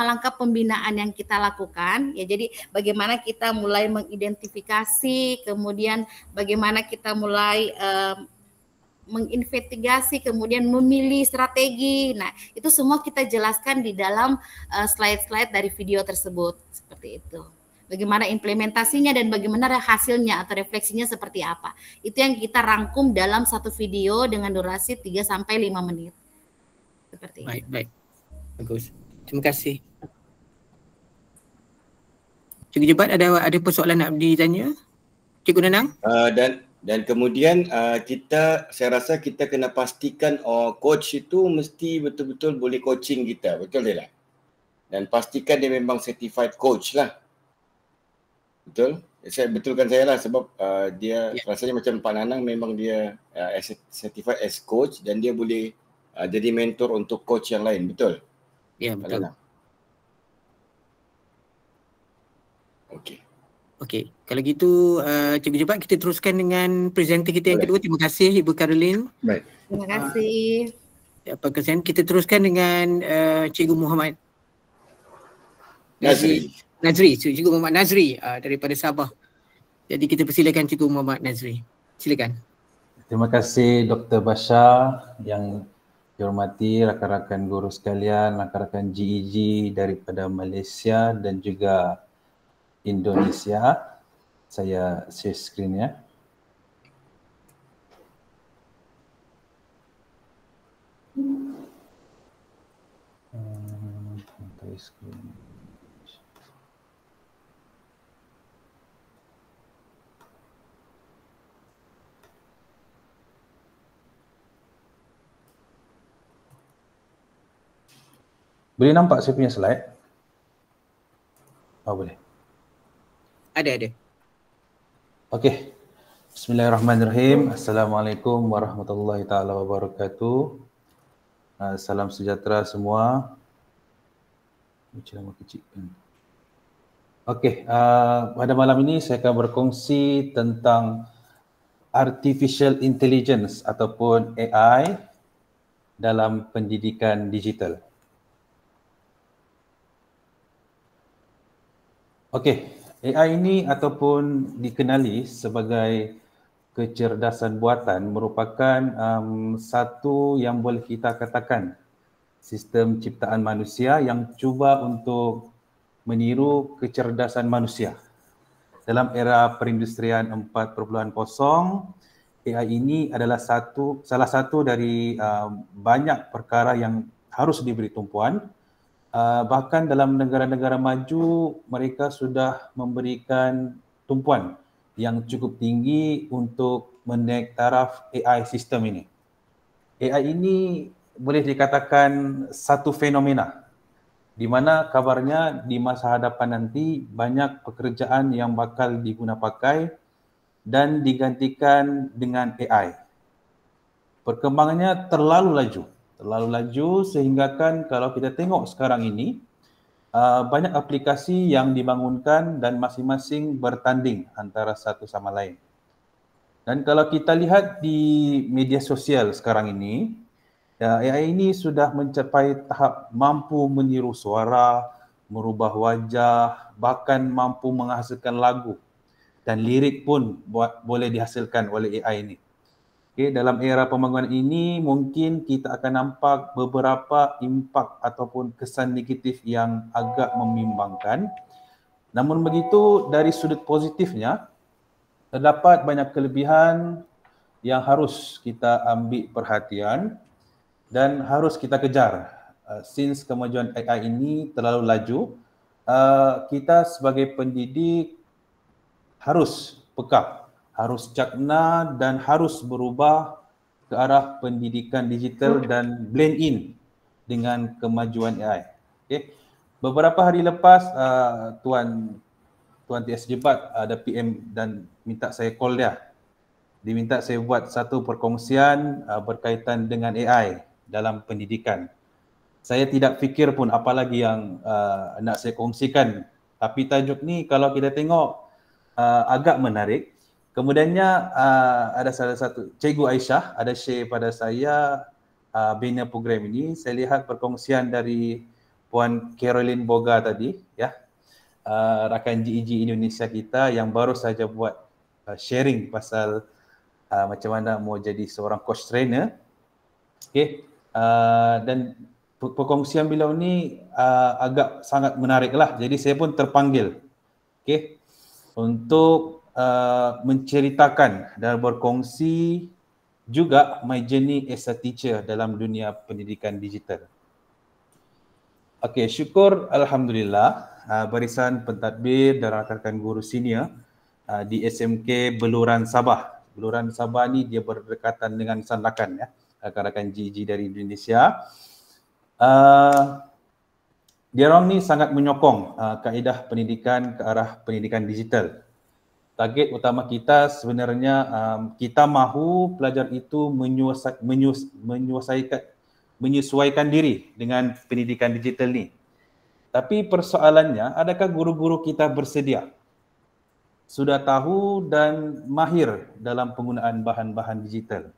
langkah pembinaan yang kita lakukan. Ya, jadi bagaimana kita mulai mengidentifikasi, kemudian bagaimana kita mulai menginvestigasi, kemudian memilih strategi. Nah, itu semua kita jelaskan di dalam slide-slide dari video tersebut. Seperti itu. Bagaimana implementasinya dan bagaimana hasilnya atau refleksinya seperti apa. Itu yang kita rangkum dalam satu video dengan durasi 3 sampai 5 menit. Seperti itu. Baik. Bagus. Terima kasih. Cikgu Jebat, ada persoalan nak ditanya? Cikgu Nanang? Dan kemudian saya rasa kita kena pastikan coach itu mesti betul-betul boleh coaching kita, betul tak? Dan pastikan dia memang certified coach lah. Betul? Betulkan saya lah, sebab dia rasanya macam Pak Nanang memang dia certified as coach dan dia boleh jadi mentor untuk coach yang lain, betul? Ya, betul. Okey, kalau gitu Cikgu Jebat, kita teruskan dengan presenter kita yang kedua. Terima kasih Ibu Caroline. Baik. Terima kasih. Kita teruskan dengan Cikgu Muhammad Nazri, Cikgu Muhammad Nazri daripada Sabah. Jadi kita persilakan Cikgu Muhammad Nazri. Silakan. Terima kasih Dr. Basya, yang dihormati rakan-rakan guru sekalian, rakan-rakan GEG daripada Malaysia dan juga Indonesia. Saya share screen ya. Boleh nampak saya punya slide? Oh, boleh. Ada. Okey. Bismillahirrahmanirrahim. Assalamualaikum warahmatullahi taala wabarakatuh. Salam sejahtera semua. Okey, pada malam ini saya akan berkongsi tentang artificial intelligence ataupun AI dalam pendidikan digital. Okey, AI ini ataupun dikenali sebagai kecerdasan buatan merupakan satu yang boleh kita katakan sistem ciptaan manusia yang cuba untuk meniru kecerdasan manusia. Dalam era perindustrian 4.0, AI ini adalah salah satu dari banyak perkara yang harus diberi tumpuan. Bahkan dalam negara-negara maju, mereka sudah memberikan tumpuan yang cukup tinggi untuk menaik taraf AI sistem ini. AI ini boleh dikatakan satu fenomena di mana kabarnya di masa hadapan nanti banyak pekerjaan yang bakal diguna pakai dan digantikan dengan AI. Perkembangannya terlalu laju sehingga kan kalau kita tengok sekarang ini banyak aplikasi yang dibangunkan dan masing-masing bertanding antara satu sama lain. Dan kalau kita lihat di media sosial sekarang ini, AI ini sudah mencapai tahap mampu meniru suara, merubah wajah, bahkan mampu menghasilkan lagu dan lirik pun boleh dihasilkan oleh AI ini. Okay, dalam era pembangunan ini mungkin kita akan nampak beberapa impak ataupun kesan negatif yang agak membimbangkan. Namun begitu, dari sudut positifnya, terdapat banyak kelebihan yang harus kita ambil perhatian dan harus kita kejar. Since kemajuan AI ini terlalu laju, kita sebagai pendidik harus peka, harus cakna dan harus berubah ke arah pendidikan digital dan blend in dengan kemajuan AI. Okay. Beberapa hari lepas, Tuan TS Jebat ada PM dan minta saya call dia. Dia minta saya buat satu perkongsian berkaitan dengan AI dalam pendidikan. Saya tidak fikir pun apa lagi yang nak saya kongsikan. Tapi tajuk ni kalau kita tengok agak menarik. Kemudiannya ada salah satu Cikgu Aisyah ada share pada saya bina program ini. Saya lihat perkongsian dari Puan Caroline Boga tadi, ya, rakan GEG Indonesia kita yang baru saja buat sharing pasal macam mana mau jadi seorang coach trainer. Okay. Dan perkongsian beliau ni agak sangat menarik lah. Jadi saya pun terpanggil, okay, untuk menceritakan dan berkongsi juga my journey as a teacher dalam dunia pendidikan digital. Okay, syukur Alhamdulillah barisan pentadbir dan rakan-rakan guru senior di SMK Beluran Sabah. Beluran Sabah ni dia berdekatan dengan Sandakan, ya, rakan-rakan GG dari Indonesia. Dia orang ni sangat menyokong kaedah pendidikan ke arah pendidikan digital. Target utama kita sebenarnya kita mahu pelajar itu menyesuaikan diri dengan pendidikan digital ni. Tapi persoalannya, adakah guru-guru kita bersedia? Sudah tahu dan mahir dalam penggunaan bahan-bahan digital?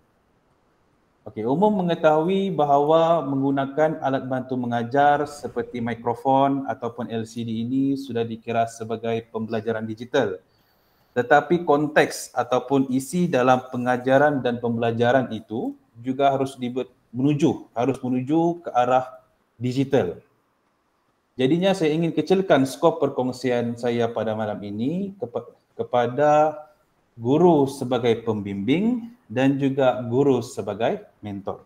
Okey, umum mengetahui bahawa menggunakan alat bantu mengajar seperti mikrofon ataupun LCD ini sudah dikira sebagai pembelajaran digital. Tetapi konteks ataupun isi dalam pengajaran dan pembelajaran itu juga harus menuju ke arah digital. Jadinya saya ingin kecilkan skop perkongsian saya pada malam ini kepada guru sebagai pembimbing dan juga guru sebagai mentor.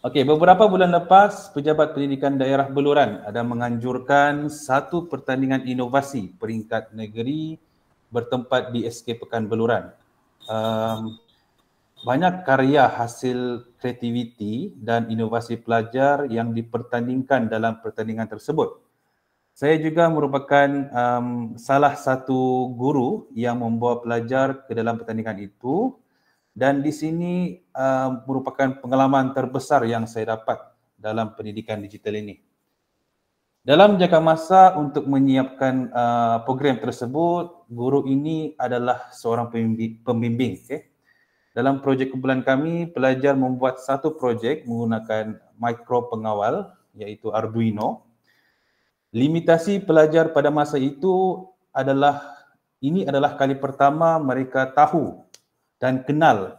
Okey, beberapa bulan lepas Pejabat Pendidikan Daerah Beluran ada menganjurkan satu pertandingan inovasi peringkat negeri bertempat di SK Pekan Beluran. Banyak karya hasil kreativiti dan inovasi pelajar yang dipertandingkan dalam pertandingan tersebut. Saya juga merupakan salah satu guru yang membawa pelajar ke dalam pertandingan itu, dan di sini merupakan pengalaman terbesar yang saya dapat dalam pendidikan digital ini. Dalam jangka masa untuk menyiapkan program tersebut, guru ini adalah seorang pembimbing. Okay? Dalam projek kumpulan kami, pelajar membuat satu projek menggunakan mikro pengawal iaitu Arduino. Limitasi pelajar pada masa itu adalah kali pertama mereka tahu dan kenal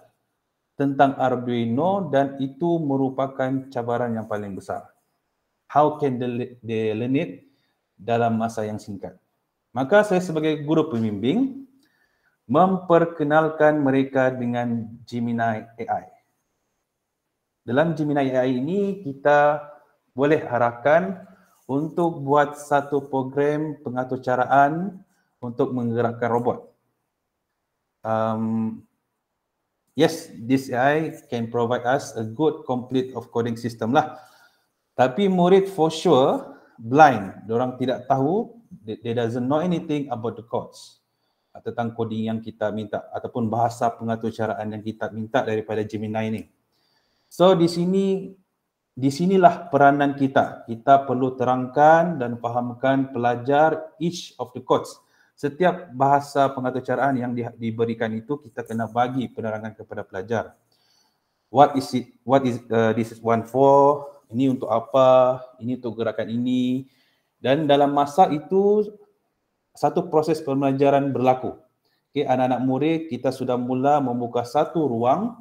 tentang Arduino, dan itu merupakan cabaran yang paling besar. How can they learn it dalam masa yang singkat? Maka saya sebagai guru pembimbing memperkenalkan mereka dengan Gemini AI. Dalam Gemini AI ini kita boleh harapkan untuk buat satu program pengaturcaraan untuk menggerakkan robot. Yes, this AI can provide us a good complete of coding system lah. Tapi murid for sure blind. Diorang tidak tahu, they doesn't know anything about the codes tentang coding yang kita minta ataupun bahasa pengaturcaraan yang kita minta daripada Gemini ini. So disinilah peranan kita. Kita perlu terangkan dan fahamkan pelajar each of the codes. Setiap bahasa pengaturcaraan yang diberikan itu kita kena bagi penerangan kepada pelajar. What is it? What is this one for? Ini untuk apa? Ini untuk gerakan ini. Dan dalam masa itu, satu proses pembelajaran berlaku. Okay, anak-anak murid kita sudah mula membuka satu ruang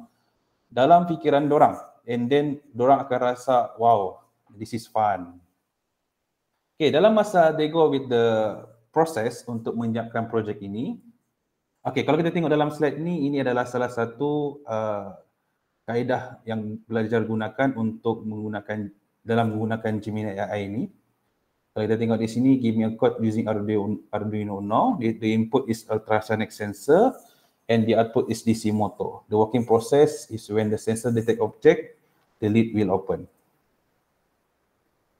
dalam fikiran dorang. And then dorang akan rasa, wow, this is fun. Okay, dalam masa they go with the process untuk menyiapkan projek ini. Okay, kalau kita tengok dalam slide ini adalah salah satu kaedah yang belajar gunakan untuk menggunakan Gemini AI ini. Kalau kita tengok di sini, give me a code using Arduino Uno. The input is ultrasonic sensor and the output is DC motor. The working process is when the sensor detect object, the lid will open.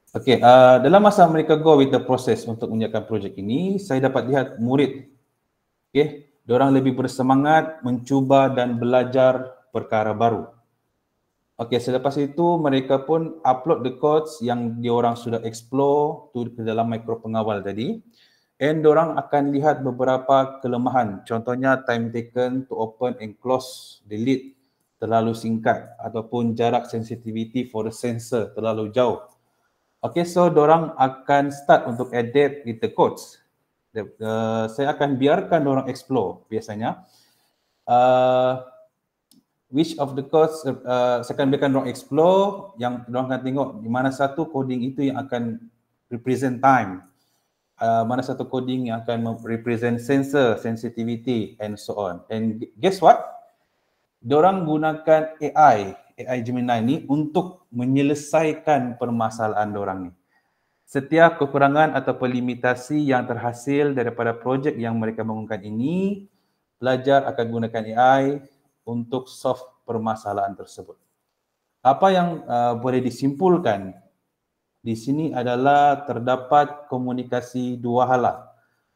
Okay, dalam masa mereka go with the process untuk menyiapkan projek ini, saya dapat lihat murid, okay, diorang lebih bersemangat mencuba dan belajar perkara baru. Okay, selepas itu mereka pun upload the codes yang diorang sudah explore tu ke dalam mikro pengawal tadi. And diorang akan lihat beberapa kelemahan. Contohnya time taken to open and close the lid terlalu singkat ataupun jarak sensitivity for the sensor terlalu jauh. Okay, so diorang akan start untuk adapt with the codes. Saya akan biarkan diorang explore biasanya. Which of the codes, saya akan biarkan diorang explore, yang diorang akan tengok di mana satu coding itu yang akan represent time. Mana satu coding yang akan represent sensor, sensitivity and so on. And guess what? Diorang gunakan AI Gemini ni untuk menyelesaikan permasalahan diorang ni. Setiap kekurangan atau limitasi yang terhasil daripada projek yang mereka bangunkan ini, pelajar akan gunakan AI untuk solve permasalahan tersebut. Apa yang boleh disimpulkan di sini adalah terdapat komunikasi dua hala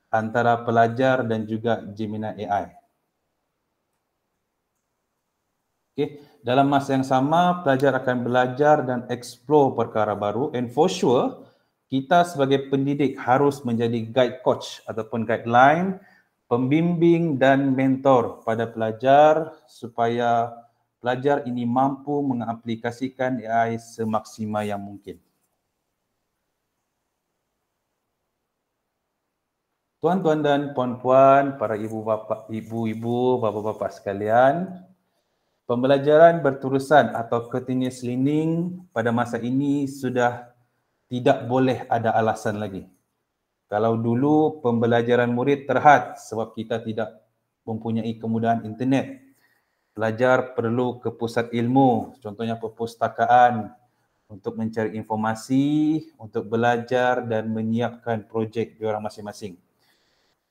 antara pelajar dan juga Gemini AI. Okay. Dalam masa yang sama, pelajar akan belajar dan explore perkara baru, and for sure, kita sebagai pendidik harus menjadi guide coach ataupun guideline, pembimbing dan mentor pada pelajar supaya pelajar ini mampu mengaplikasikan AI semaksimal yang mungkin. Tuan-tuan dan puan-puan, para ibu-ibu, bapa-bapa sekalian, pembelajaran berterusan atau continuous learning pada masa ini sudah tidak boleh ada alasan lagi. Kalau dulu pembelajaran murid terhad sebab kita tidak mempunyai kemudahan internet, pelajar perlu ke pusat ilmu, contohnya perpustakaan, untuk mencari informasi, untuk belajar dan menyiapkan projek diorang masing-masing.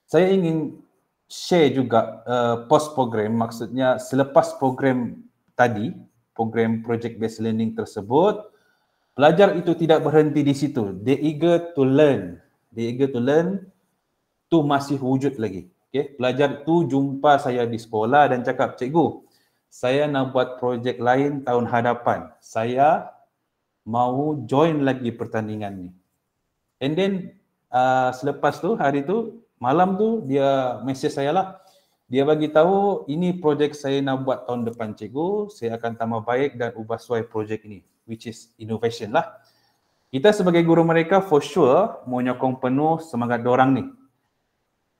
Saya ingin share juga post program, maksudnya selepas program tadi, program project based learning tersebut, pelajar itu tidak berhenti di situ. They eager to learn. Tu masih wujud lagi. Okay? Pelajar tu jumpa saya di sekolah dan cakap, cikgu, saya nak buat projek lain tahun hadapan. Saya mau join lagi pertandingan ni. And then selepas tu, hari tu, malam tu dia message saya lah. Dia bagi tahu ini projek saya nak buat tahun depan cikgu, saya akan tambah baik dan ubah suai projek ini, which is innovation lah. Kita sebagai guru mereka for sure menyokong penuh semangat dorang ni.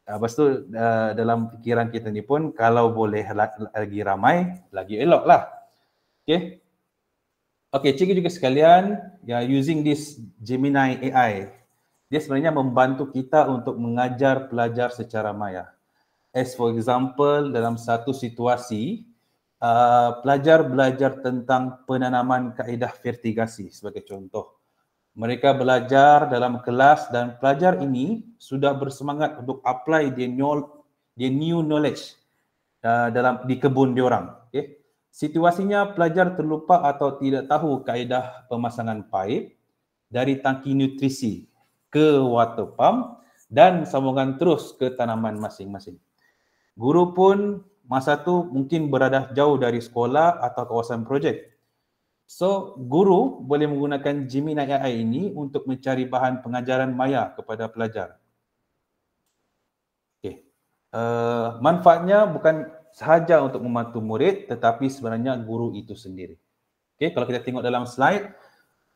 Lepas tu dalam fikiran kita ni pun kalau boleh lagi ramai, lagi elok lah. Okay. Okay, cikgu juga sekalian, using this Gemini AI, dia sebenarnya membantu kita untuk mengajar pelajar secara maya. As for example, dalam satu situasi, pelajar belajar tentang penanaman kaedah vertigasi sebagai contoh. Mereka belajar dalam kelas dan pelajar ini sudah bersemangat untuk apply their new knowledge di kebun diorang. Okay. Situasinya pelajar terlupa atau tidak tahu kaedah pemasangan paip dari tangki nutrisi ke water pump dan sambungan terus ke tanaman masing-masing. Guru pun masa tu mungkin berada jauh dari sekolah atau kawasan projek. So, guru boleh menggunakan Gemini AI ini untuk mencari bahan pengajaran maya kepada pelajar. Okay. Manfaatnya bukan sahaja untuk membantu murid tetapi sebenarnya guru itu sendiri. Okay, kalau kita tengok dalam slide,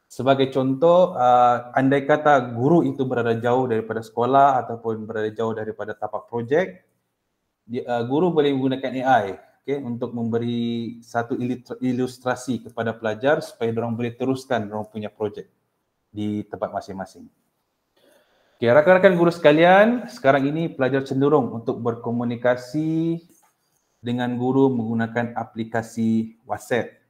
Sebagai contoh, andai kata guru itu berada jauh daripada sekolah ataupun berada jauh daripada tapak projek, guru boleh menggunakan AI untuk memberi satu ilustrasi kepada pelajar supaya mereka boleh teruskan mereka punya projek di tempat masing-masing. Okay, rakan-rakan guru sekalian, sekarang ini pelajar cenderung untuk berkomunikasi dengan guru menggunakan aplikasi WhatsApp,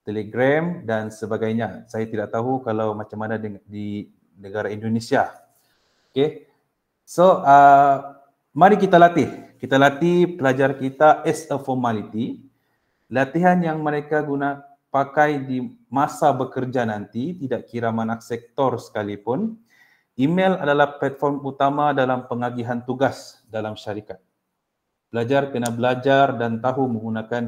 Telegram dan sebagainya. Saya tidak tahu kalau macam mana di negara Indonesia. Okay. So, mari kita latih. Kita latih pelajar kita as a formality. Latihan yang mereka pakai di masa bekerja nanti, tidak kira mana sektor sekalipun. Email adalah platform utama dalam pengagihan tugas dalam syarikat. Pelajar kena belajar dan tahu menggunakan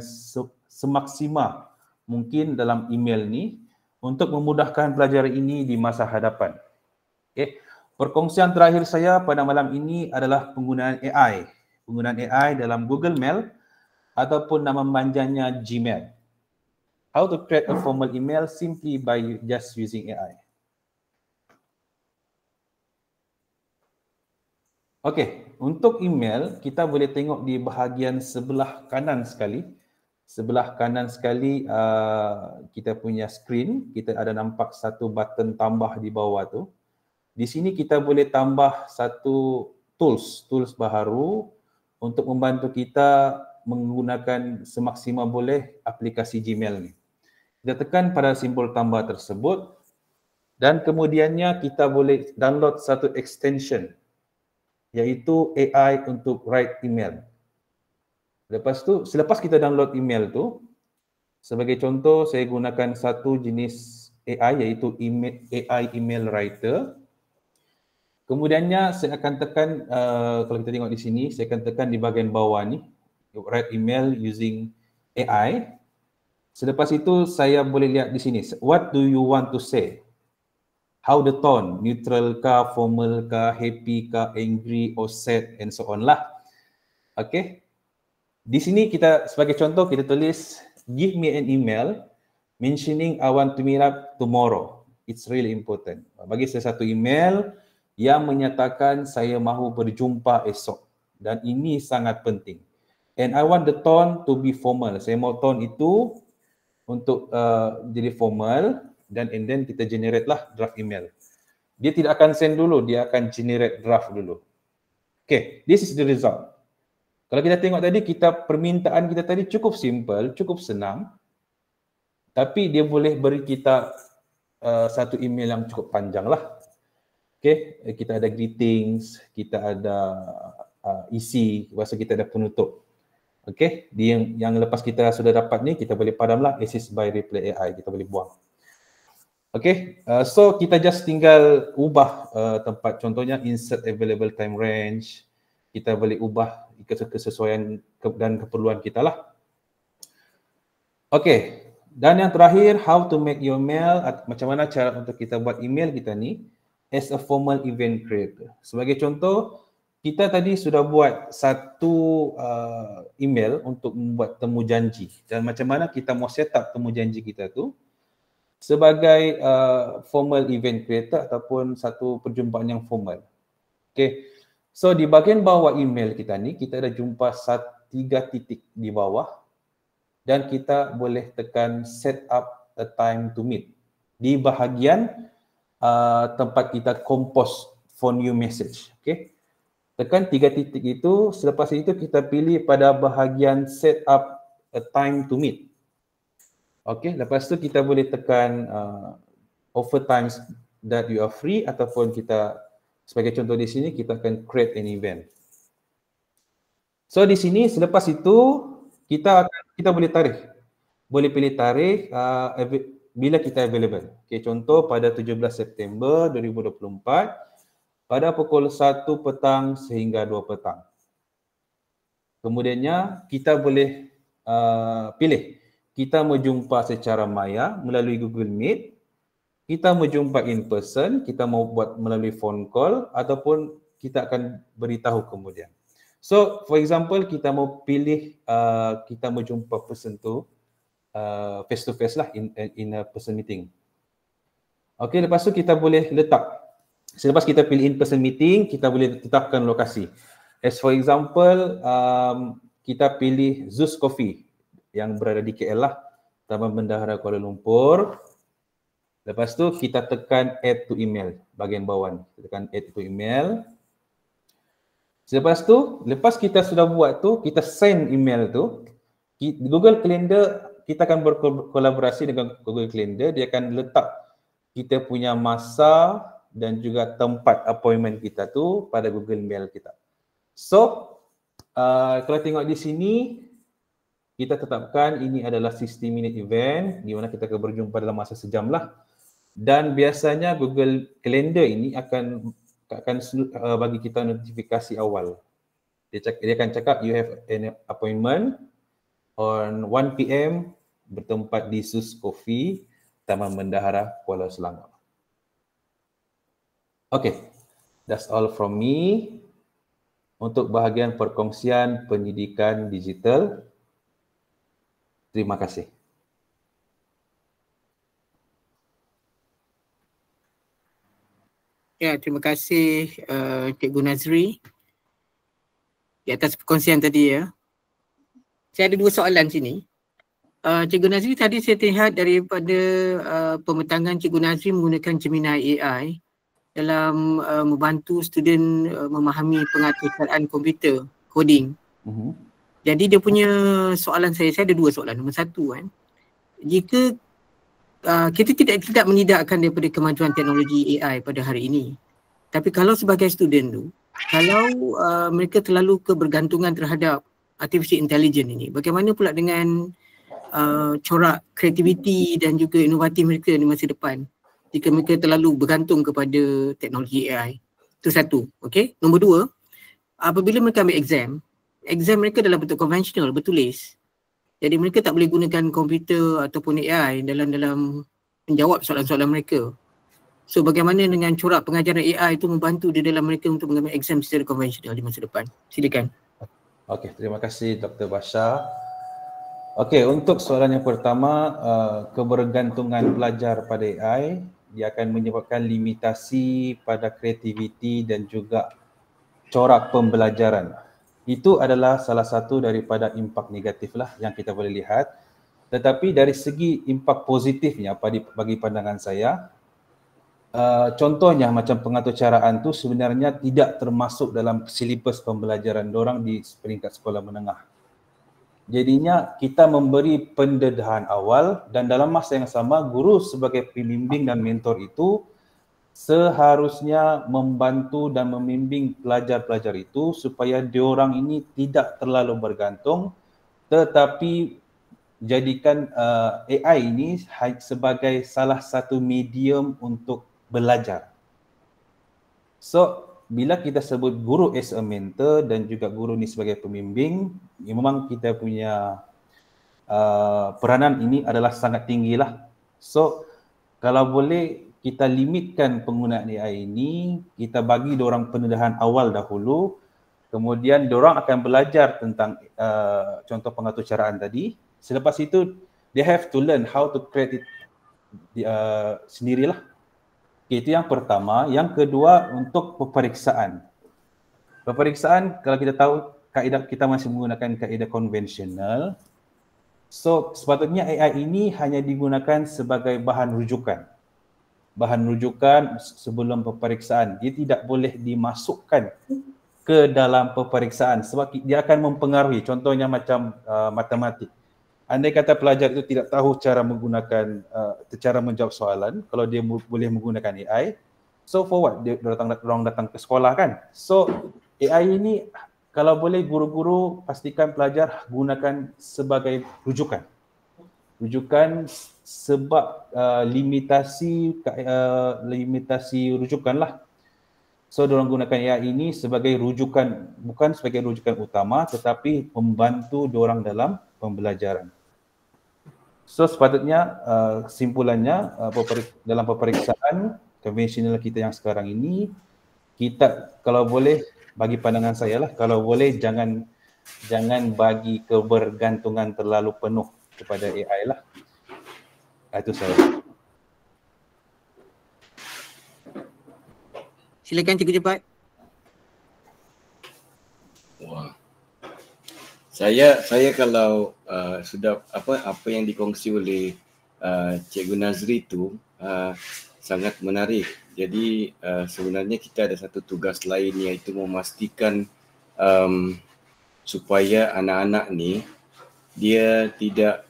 semaksima mungkin dalam email ni untuk memudahkan pelajar ini di masa hadapan. Okay. Perkongsian terakhir saya pada malam ini adalah penggunaan AI. Penggunaan AI dalam Google Mail ataupun nama manjanya Gmail. How to create a formal email simply by just using AI. Okey, untuk email kita boleh tengok di bahagian sebelah kanan sekali. Sebelah kanan sekali kita punya screen, kita ada nampak satu button tambah di bawah tu. Di sini kita boleh tambah satu tools baharu untuk membantu kita menggunakan semaksima boleh aplikasi Gmail ni. Kita tekan pada simbol tambah tersebut dan kemudiannya kita boleh download satu extension iaitu AI untuk write email. Lepas tu, selepas kita download email tu, sebagai contoh saya gunakan satu jenis AI iaitu AI email writer. Kemudiannya saya akan tekan, kalau kita tengok di sini, saya akan tekan di bahagian bawah ni, write email using AI. Selepas itu saya boleh lihat di sini, what do you want to say? How the tone, neutral kah, formal kah, happy kah, angry or sad and so on lah. Okay. Di sini kita sebagai contoh kita tulis give me an email mentioning I want to meet up tomorrow. It's really important. Bagi saya satu email yang menyatakan saya mahu berjumpa esok dan ini sangat penting. And I want the tone to be formal. Saya mahu tone itu untuk jadi formal. Dan and then kita generate lah draft email. Dia tidak akan send dulu, dia akan generate draft dulu. Okay, this is the result. Kalau kita tengok tadi, permintaan kita tadi cukup simple, cukup senang. Tapi dia boleh beri kita satu email yang cukup panjang lah. Okay, kita ada greetings, kita ada isi, lepas kita ada penutup. Okay, yang lepas kita sudah dapat ni, kita boleh padamlah assist by reply AI, kita boleh buang. Okay, so kita just tinggal ubah tempat, contohnya insert available time range. Kita boleh ubah kesesuaian dan keperluan kita lah. Okay, dan yang terakhir, how to make your mail, macam mana cara untuk kita buat email kita ni as a formal event creator. Sebagai contoh, kita tadi sudah buat satu email untuk membuat temu janji. Dan macam mana kita mau set up temu janji kita tu sebagai formal event creator ataupun satu perjumpaan yang formal. Okay. So di bahagian bawah email kita ni, kita ada jumpa 3 titik di bawah dan kita boleh tekan set up a time to meet. Di bahagian tempat kita compose for new message. Okay. Tekan 3 titik itu, selepas itu kita pilih pada bahagian set up a time to meet. Okay, lepas tu kita boleh tekan offer times that you are free ataupun kita sebagai contoh di sini kita akan create an event. So di sini selepas itu kita boleh tarikh. Boleh pilih tarikh bila kita available. Okay, contoh pada 17 September 2024 pada pukul 1 petang sehingga 2 petang. Kemudiannya kita boleh pilih kita menjumpa secara maya melalui Google Meet, kita menjumpa in person, kita mau buat melalui phone call ataupun kita akan beritahu kemudian. So, for example, kita mau pilih kita menjumpa person tu face to face lah in a person meeting. Okey, lepas tu kita boleh letak. Selepas kita pilih in-person meeting, kita boleh tetapkan lokasi. As for example, kita pilih Zeus Coffee yang berada di KL lah, Taman Bendahara Kuala Lumpur. Lepas tu kita tekan add to email bahagian bawah ni. Kita tekan add to email. Selepas tu, lepas kita sudah buat tu, kita send email tu. Google Calendar, kita akan berkolaborasi dengan Google Calendar. Dia akan letak kita punya masa dan juga tempat appointment kita tu pada Google Mail kita. So, kalau tengok di sini, kita tetapkan ini adalah 60-minute event di mana kita akan berjumpa dalam masa sejam lah. Dan biasanya Google Calendar ini akan bagi kita notifikasi awal. Dia akan cakap you have an appointment on 1 PM bertempat di Zeus Coffee, Taman Bendahara, Kuala Selangor. Okay, that's all from me untuk bahagian perkongsian pendidikan digital. Terima kasih. Ya, terima kasih Cikgu Nazri di atas perkongsian tadi ya. Saya ada 2 soalan sini. Cikgu Nazri, tadi saya lihat daripada pembentangan Cikgu Nazri menggunakan Gemini AI dalam membantu student memahami pengaturaan komputer, coding. Jadi dia punya soalan saya ada 2 soalan. Nombor 1 kan, jika kita tidak menidakkan daripada kemajuan teknologi AI pada hari ini, tapi kalau sebagai student tu, kalau mereka terlalu kebergantungan terhadap artificial intelligence ini, bagaimana pula dengan corak kreativiti dan juga inovasi mereka di masa depan jika mereka terlalu bergantung kepada teknologi AI? Itu satu. Okey. Nombor 2, apabila mereka ambil exam mereka dalam bentuk konvensional, bertulis. Jadi mereka tak boleh gunakan komputer ataupun AI dalam menjawab soalan-soalan mereka. So bagaimana dengan corak pengajaran AI itu membantu di dalam mereka untuk mengambil exam secara konvensional di masa depan? Silakan. Okey, terima kasih Dr. Basha. Okey, untuk soalan yang pertama, kebergantungan pelajar pada AI, dia akan menyebabkan limitasi pada kreativiti dan juga corak pembelajaran. Itu adalah salah satu daripada impak negatif lah yang kita boleh lihat. Tetapi dari segi impak positifnya bagi pandangan saya, contohnya macam pengaturcaraan tu sebenarnya tidak termasuk dalam silibus pembelajaran dorang di peringkat sekolah menengah. Jadinya kita memberi pendedahan awal dan dalam masa yang sama guru sebagai pembimbing dan mentor itu seharusnya membantu dan membimbing pelajar-pelajar itu supaya diorang ini tidak terlalu bergantung, tetapi jadikan AI ini sebagai salah satu medium untuk belajar. So, bila kita sebut guru as a mentor dan juga guru ni sebagai pembimbing, memang kita punya peranan ini adalah sangat tinggi lah. So, kalau boleh kita limitkan penggunaan AI ini, kita bagi diorang pendedahan awal dahulu, kemudian diorang akan belajar tentang contoh pengaturcaraan tadi. Selepas itu, they have to learn how to create it sendirilah. Itu yang pertama. Yang kedua, untuk peperiksaan. Peperiksaan, kalau kita tahu kaedah kita masih menggunakan kaedah konvensional, so sepatutnya AI ini hanya digunakan sebagai bahan rujukan. Bahan rujukan sebelum peperiksaan. Dia tidak boleh dimasukkan ke dalam peperiksaan sebab dia akan mempengaruhi. Contohnya macam matematik. Andai kata pelajar itu tidak tahu cara menggunakan cara menjawab soalan, kalau dia boleh menggunakan AI, so for what? Dia datang ke sekolah kan? So AI ini kalau boleh guru-guru pastikan pelajar gunakan sebagai rujukan. Rujukan sebab limitasi rujukan lah. So diorang gunakan AI ini sebagai rujukan, bukan sebagai rujukan utama tetapi membantu diorang dalam pembelajaran. So sepatutnya kesimpulannya dalam peperiksaan konvensional kita yang sekarang ini, kita kalau boleh, bagi pandangan saya lah, kalau boleh jangan bagi kebergantungan terlalu penuh kepada AI lah. Itu saya. Silakan Cikgu Jebat. Wah. Saya kalau sudah apa yang dikongsi oleh Cikgu Nazri tu sangat menarik. Jadi sebenarnya kita ada satu tugas lain, iaitu memastikan supaya anak-anak ni dia tidak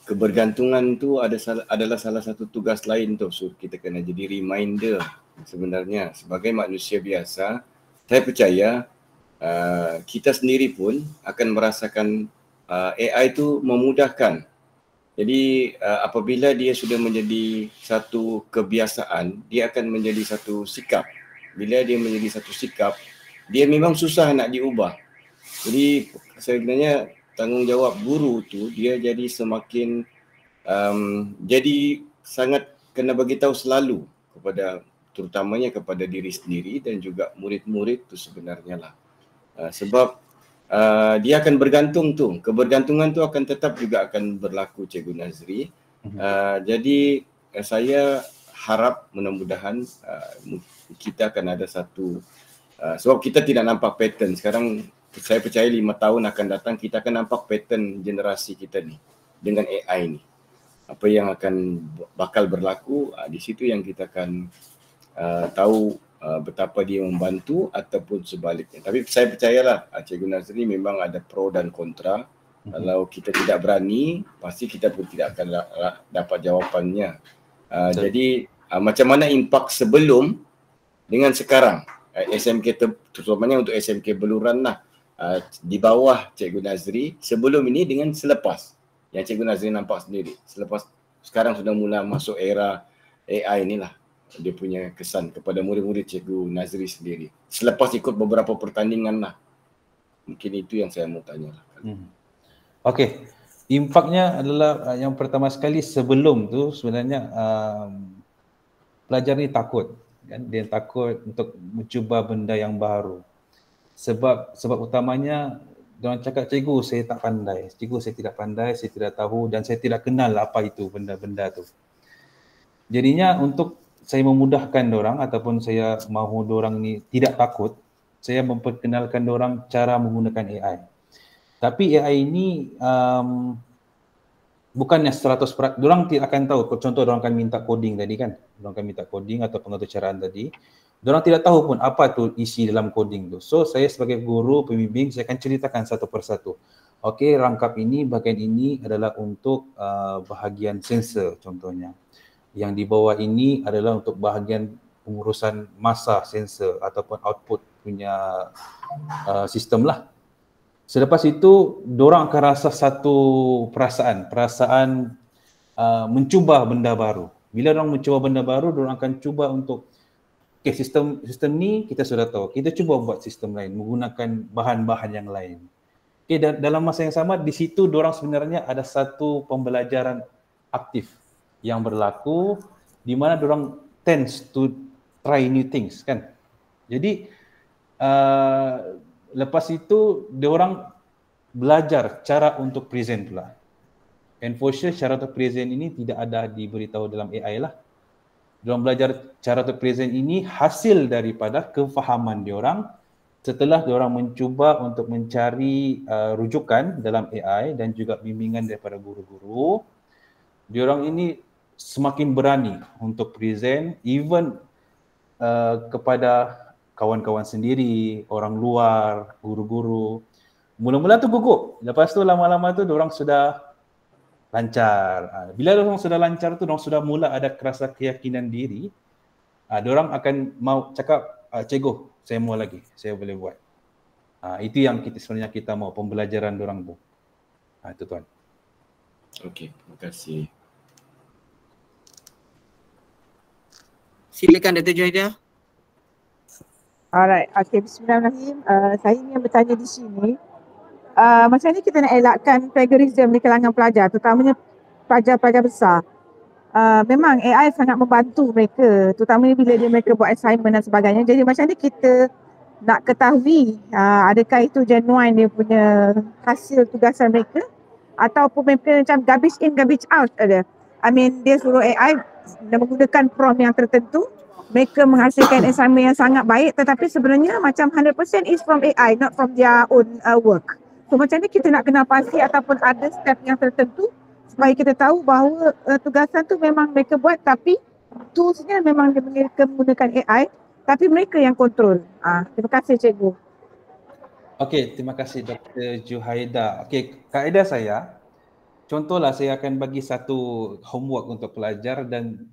kebergantungan tu adalah salah satu tugas lain tu. So kita kena jadi reminder sebenarnya sebagai manusia biasa. Saya percaya kita sendiri pun akan merasakan AI itu memudahkan. Jadi apabila dia sudah menjadi satu kebiasaan, dia akan menjadi satu sikap. Bila dia menjadi satu sikap, dia memang susah nak diubah. Jadi sebenarnya tanggungjawab guru tu dia jadi semakin jadi sangat kena bagi tahu selalu kepada, terutamanya kepada diri sendiri dan juga murid-murid tu sebenarnya lah. Sebab dia akan bergantung tu, kebergantungan tu akan tetap juga akan berlaku, Cikgu Nazri. Jadi saya harap mudah-mudahan kita akan ada satu sebab kita tidak nampak pattern sekarang. Saya percaya 5 tahun akan datang kita akan nampak pattern generasi kita ni dengan AI ni. Apa yang akan bakal berlaku, di situ yang kita akan tahu betapa dia membantu ataupun sebaliknya. Tapi saya percayalah Cikgu Nazri memang ada pro dan kontra. Kalau kita tidak berani, pasti kita pun tidak akan dapat jawapannya. Jadi macam mana impak sebelum dengan sekarang, SMK terutamanya untuk SMK Beluran lah, di bawah Cikgu Nazri, sebelum ini dengan selepas yang Cikgu Nazri nampak sendiri. Selepas sekarang sudah mula masuk era AI inilah, dia punya kesan kepada murid-murid Cikgu Nazri sendiri. Selepas ikut beberapa pertandingan lah. Mungkin itu yang saya mau tanya lah. Okey, impaknya adalah yang pertama sekali sebelum tu sebenarnya pelajar ni takut kan, dia takut untuk mencuba benda yang baru. Sebab utamanya diorang cakap, cikgu saya tak pandai, cikgu saya tidak pandai, saya tidak tahu dan saya tidak kenal apa itu benda-benda tu. Jadinya untuk saya memudahkan diorang ataupun saya mahu diorang ni tidak takut, saya memperkenalkan diorang cara menggunakan AI. Tapi AI ini bukannya 100%, diorang tidak akan tahu. Contoh diorang akan minta coding tadi kan, diorang akan minta coding atau pengaturcaraan tadi. Diorang tidak tahu pun apa tu isi dalam coding tu. So saya sebagai guru, pembimbing, saya akan ceritakan satu persatu. Okey, rangkap ini, bahagian ini adalah untuk bahagian sensor contohnya. Yang di bawah ini adalah untuk bahagian pengurusan masa sensor ataupun output punya sistem lah. Selepas itu, diorang akan rasa satu perasaan mencuba benda baru. Bila diorang mencuba benda baru, diorang akan cuba untuk okay, sistem ni kita sudah tahu. Kita cuba buat sistem lain menggunakan bahan-bahan yang lain. Okay, dalam masa yang sama di situ diorang sebenarnya ada satu pembelajaran aktif yang berlaku di mana diorang tends to try new things kan. Jadi lepas itu diorang belajar cara untuk present pula. And for sure cara untuk present ini tidak ada diberitahu dalam AI lah. Diorang belajar cara untuk present ini hasil daripada kefahaman diorang setelah diorang mencuba untuk mencari rujukan dalam AI dan juga bimbingan daripada guru-guru. Diorang ini semakin berani untuk present even kepada kawan-kawan sendiri, orang luar, guru-guru. Mula-mula tu gugup, lepas tu lama-lama tu diorang sudah lancar. Bila diorang sudah lancar tu, diorang sudah mula ada rasa keyakinan diri. Diorang akan mau cakap, cikgu, saya mau lagi, saya boleh buat. Itu yang sebenarnya kita mau, pembelajaran diorang tu. Itu tuan. Okey, terima kasih. Silakan Dr. Juhaida. Alright, okay, bismillahirrahmanirrahim. Saya ingin bertanya di sini, macam ni kita nak elakkan plagiarism di kalangan pelajar, terutamanya pelajar-pelajar besar. Memang AI sangat membantu mereka, terutamanya bila mereka buat assignment dan sebagainya. Jadi macam ni kita nak ketahui adakah itu genuine dia punya hasil tugasan mereka ataupun mereka macam garbage in, garbage out ada. I mean dia suruh AI dan menggunakan prompt yang tertentu mereka menghasilkan assignment yang sangat baik, tetapi sebenarnya macam 100% is from AI, not from their own work. So macam ni kita nak kenal pasti ataupun ada step yang tertentu supaya kita tahu bahawa tugasan tu memang mereka buat, tapi toolsnya memang mereka menggunakan AI, tapi mereka yang kontrol. Terima kasih cikgu. Okey, terima kasih Dr. Juhaida. Okey, kaedah saya, contohlah saya akan bagi satu homework untuk pelajar dan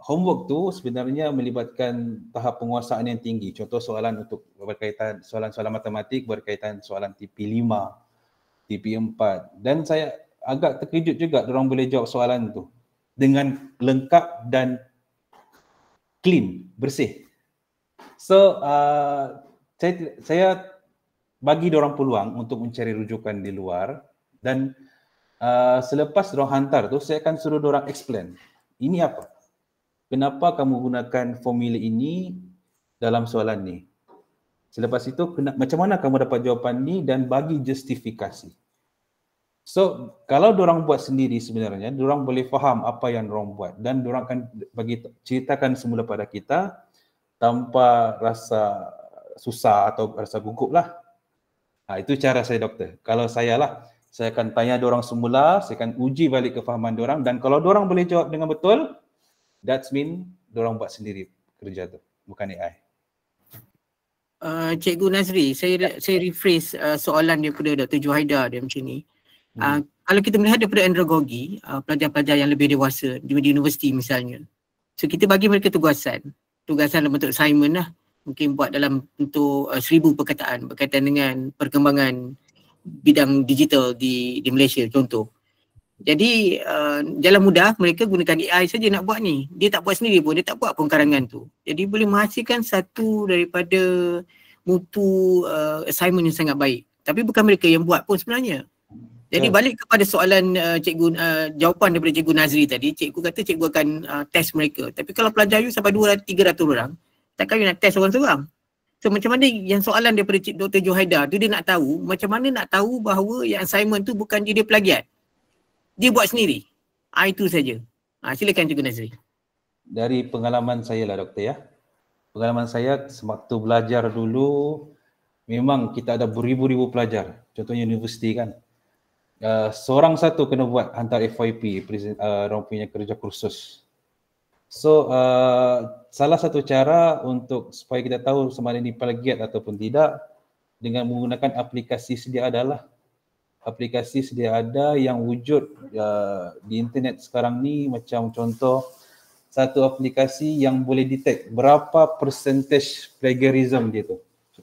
homework tu sebenarnya melibatkan tahap penguasaan yang tinggi. Contoh soalan untuk berkaitan soalan-soalan matematik berkaitan soalan TP5, TP4, dan saya agak terkejut juga diorang boleh jawab soalan tu dengan lengkap dan clean, bersih. So saya bagi diorang peluang untuk mencari rujukan di luar dan selepas diorang hantar tu saya akan suruh diorang explain. Ini apa? Kenapa kamu gunakan formula ini dalam soalan ni? Selepas itu macam mana kamu dapat jawapan ni dan bagi justifikasi. So kalau diorang buat sendiri sebenarnya diorang boleh faham apa yang diorang buat dan diorang akan bagi ceritakan semula pada kita tanpa rasa susah atau rasa gugup lah. Itu cara saya doktor. Kalau saya lah, saya akan tanya diorang semula, saya akan uji balik kefahaman diorang dan kalau diorang boleh jawab dengan betul, that's mean diorang buat sendiri kerja tu, bukan AI. Cikgu Nazri, saya rephrase soalan daripada Dr. Juhaida dia macam ni. Kalau kita melihat daripada andragogi, pelajar-pelajar yang lebih dewasa di universiti misalnya, so kita bagi mereka tugasan dalam bentuk assignment lah. Mungkin buat dalam bentuk 1000 perkataan berkaitan dengan perkembangan bidang digital di Malaysia contoh. Jadi jalan mudah mereka gunakan AI saja nak buat ni. Dia tak buat sendiri pun, dia tak buat pun karangan tu. Jadi boleh menghasilkan satu daripada mutu assignment yang sangat baik. Tapi bukan mereka yang buat pun sebenarnya. Jadi balik kepada soalan cikgu, jawapan daripada cikgu Nazri tadi, cikgu kata cikgu akan test mereka. Tapi kalau pelajar you sampai 200-300 orang, takkan you nak test orang-orang. So macam mana yang soalan daripada Dr. Juhaida tu dia nak tahu, macam mana nak tahu bahawa yang assignment tu bukan dia plagiat. Dia buat sendiri. Itu saja. Silakan Cikgu Nazri. Dari pengalaman saya lah doktor ya. Pengalaman saya sewaktu belajar dulu, memang kita ada beribu-ribu pelajar. Contohnya universiti kan. Seorang satu kena buat hantar FYP, orang punya kerja kursus. So salah satu cara untuk supaya kita tahu sama ada ini plagiat ataupun tidak dengan menggunakan aplikasi sedia adalah aplikasi sedia ada yang wujud di internet sekarang ni, macam contoh satu aplikasi yang boleh detect berapa percentage plagiarism dia tu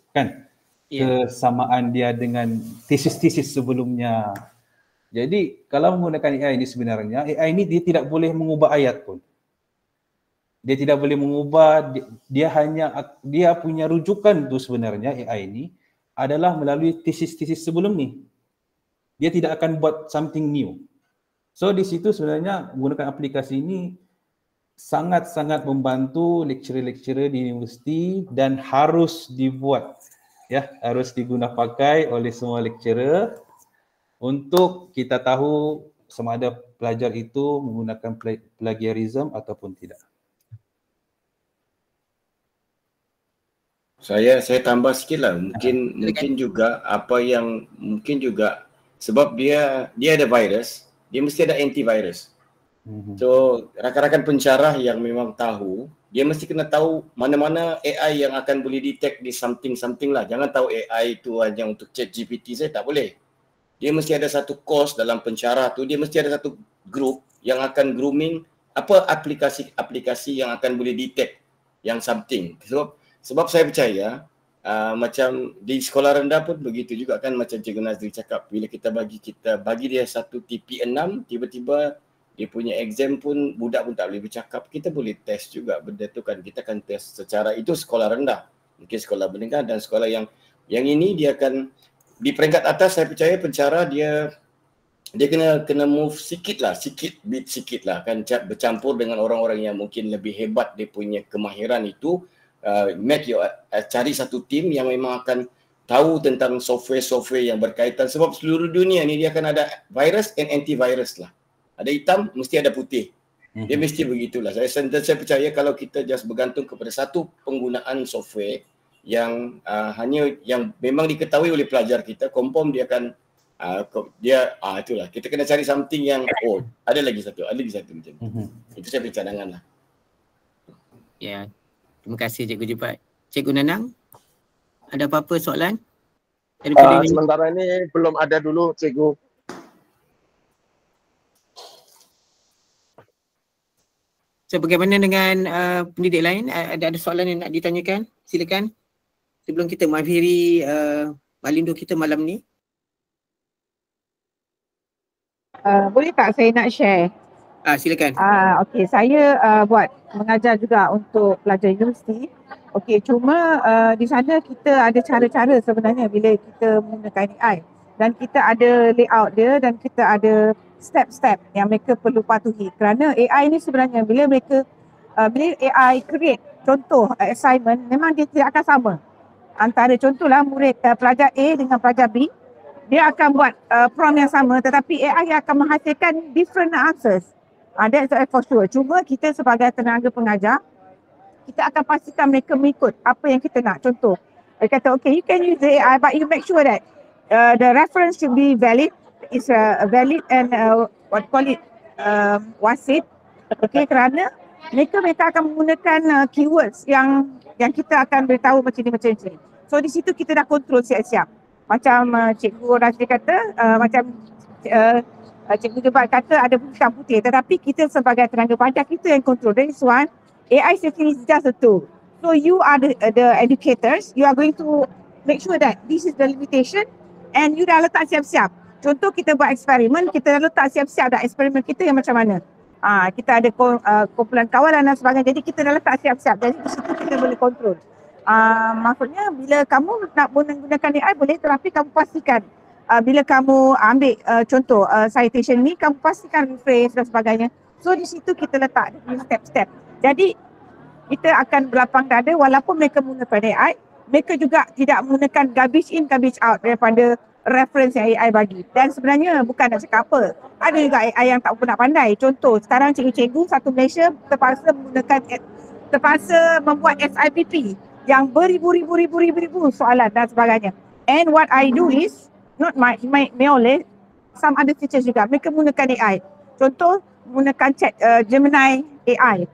kan, kesamaan dia dengan tesis-tesis sebelumnya. Jadi kalau menggunakan AI ini sebenarnya AI ini dia tidak boleh mengubah ayat pun. Dia tidak boleh mengubah, dia punya rujukan tu sebenarnya AI ini adalah melalui tesis-tesis sebelum ni. Dia tidak akan buat something new. So di situ sebenarnya menggunakan aplikasi ini sangat-sangat membantu lecturer-lecturer di universiti dan harus dibuat harus digunakan pakai oleh semua lecturer untuk kita tahu sama ada pelajar itu menggunakan plagiarism ataupun tidak. Saya tambah sikit lah, mungkin juga apa yang mungkin juga sebab dia ada virus, dia mesti ada antivirus. So rakan-rakan pencarah yang memang tahu, dia mesti kena tahu mana-mana AI yang akan boleh detect di something lah. Jangan tahu AI itu hanya untuk ChatGPT saja, tak boleh. Dia mesti ada satu course dalam pencarah tu, dia mesti ada satu group yang akan grooming apa aplikasi yang akan boleh detect yang something. Sebab saya percaya macam di sekolah rendah pun begitu juga kan, macam Cikgu Nazri cakap, bila kita bagi dia satu TP6, tiba-tiba dia punya exam pun budak pun tak boleh bercakap, kita boleh test juga benda tu kan. Kita akan test secara itu sekolah rendah, mungkin sekolah menengah dan sekolah yang ini dia akan di peringkat atas. Saya percaya pencara dia kena move sikit lah kan, bercampur dengan orang-orang yang mungkin lebih hebat dia punya kemahiran itu. Cari satu tim yang memang akan tahu tentang software yang berkaitan, sebab seluruh dunia ni dia akan ada virus and antivirus lah. Ada hitam, mesti ada putih. Dia mesti begitulah. Saya percaya kalau kita just bergantung kepada satu penggunaan software yang hanya yang memang diketahui oleh pelajar kita, confirm dia akan itulah. Kita kena cari something yang ada lagi satu macam tu. Itu saya punya cadangan lah. Ya. Terima kasih Cikgu Jebat. Cikgu Nanang, ada apa-apa soalan? Sementara ini belum ada dulu, Cikgu. So, bagaimana dengan pendidik lain? Ada soalan yang nak ditanyakan? Silakan. Sebelum kita mengakhiri Malindo kita malam ni. Boleh tak saya nak share? Silakan. Okey, saya buat mengajar juga untuk pelajar universiti. Okey, cuma di sana kita ada cara-cara sebenarnya bila kita menggunakan AI. Dan kita ada layout dia dan kita ada step-step yang mereka perlu patuhi. Kerana AI ni sebenarnya bila AI create contoh assignment, memang dia tidak akan sama. Antara contohlah murid pelajar A dengan pelajar B, dia akan buat prompt yang sama tetapi AI akan menghasilkan different answers. That's for sure. Cuma kita sebagai tenaga pengajar, kita akan pastikan mereka mengikut apa yang kita nak. Contoh, dia kata, okay, you can use the AI but you make sure that the reference should be valid, is valid and wasit. Okay, kerana mereka akan menggunakan keywords yang kita akan beritahu macam ni. So di situ kita dah kontrol siap-siap. Macam Cikgu Rashid kata, Cikgu Jebat kata ada hitam putih, tetapi kita sebagai tenaga pengajar kita yang kontrol. That is one. AI safety is just a tool. So you are the educators, you are going to make sure that this is the limitation and you dah letak siap-siap. Contoh kita buat eksperimen, kita dah letak siap-siap dah eksperimen kita yang macam mana. Kita ada kumpulan kawalan dan sebagainya, jadi kita dah letak siap-siap. Jadi di situ kita boleh kontrol. Maksudnya bila kamu nak menggunakan AI boleh, tetapi kamu pastikan bila kamu ambil contoh citation ni, kamu pastikan rephrase dan sebagainya. So di situ kita letak step-step. Jadi kita akan berlapang dada walaupun mereka menggunakan AI, mereka juga tidak menggunakan garbage in, garbage out daripada reference yang AI bagi. Dan sebenarnya bukan nak cakap apa, ada juga AI yang tak pernah pandai. Contoh sekarang cikgu-cikgu satu Malaysia terpaksa membuat SIPP yang beribu-ribu soalan dan sebagainya. And what I do is, not my only, some other teachers juga, mereka menggunakan AI. Contoh, menggunakan chat Gemini AI.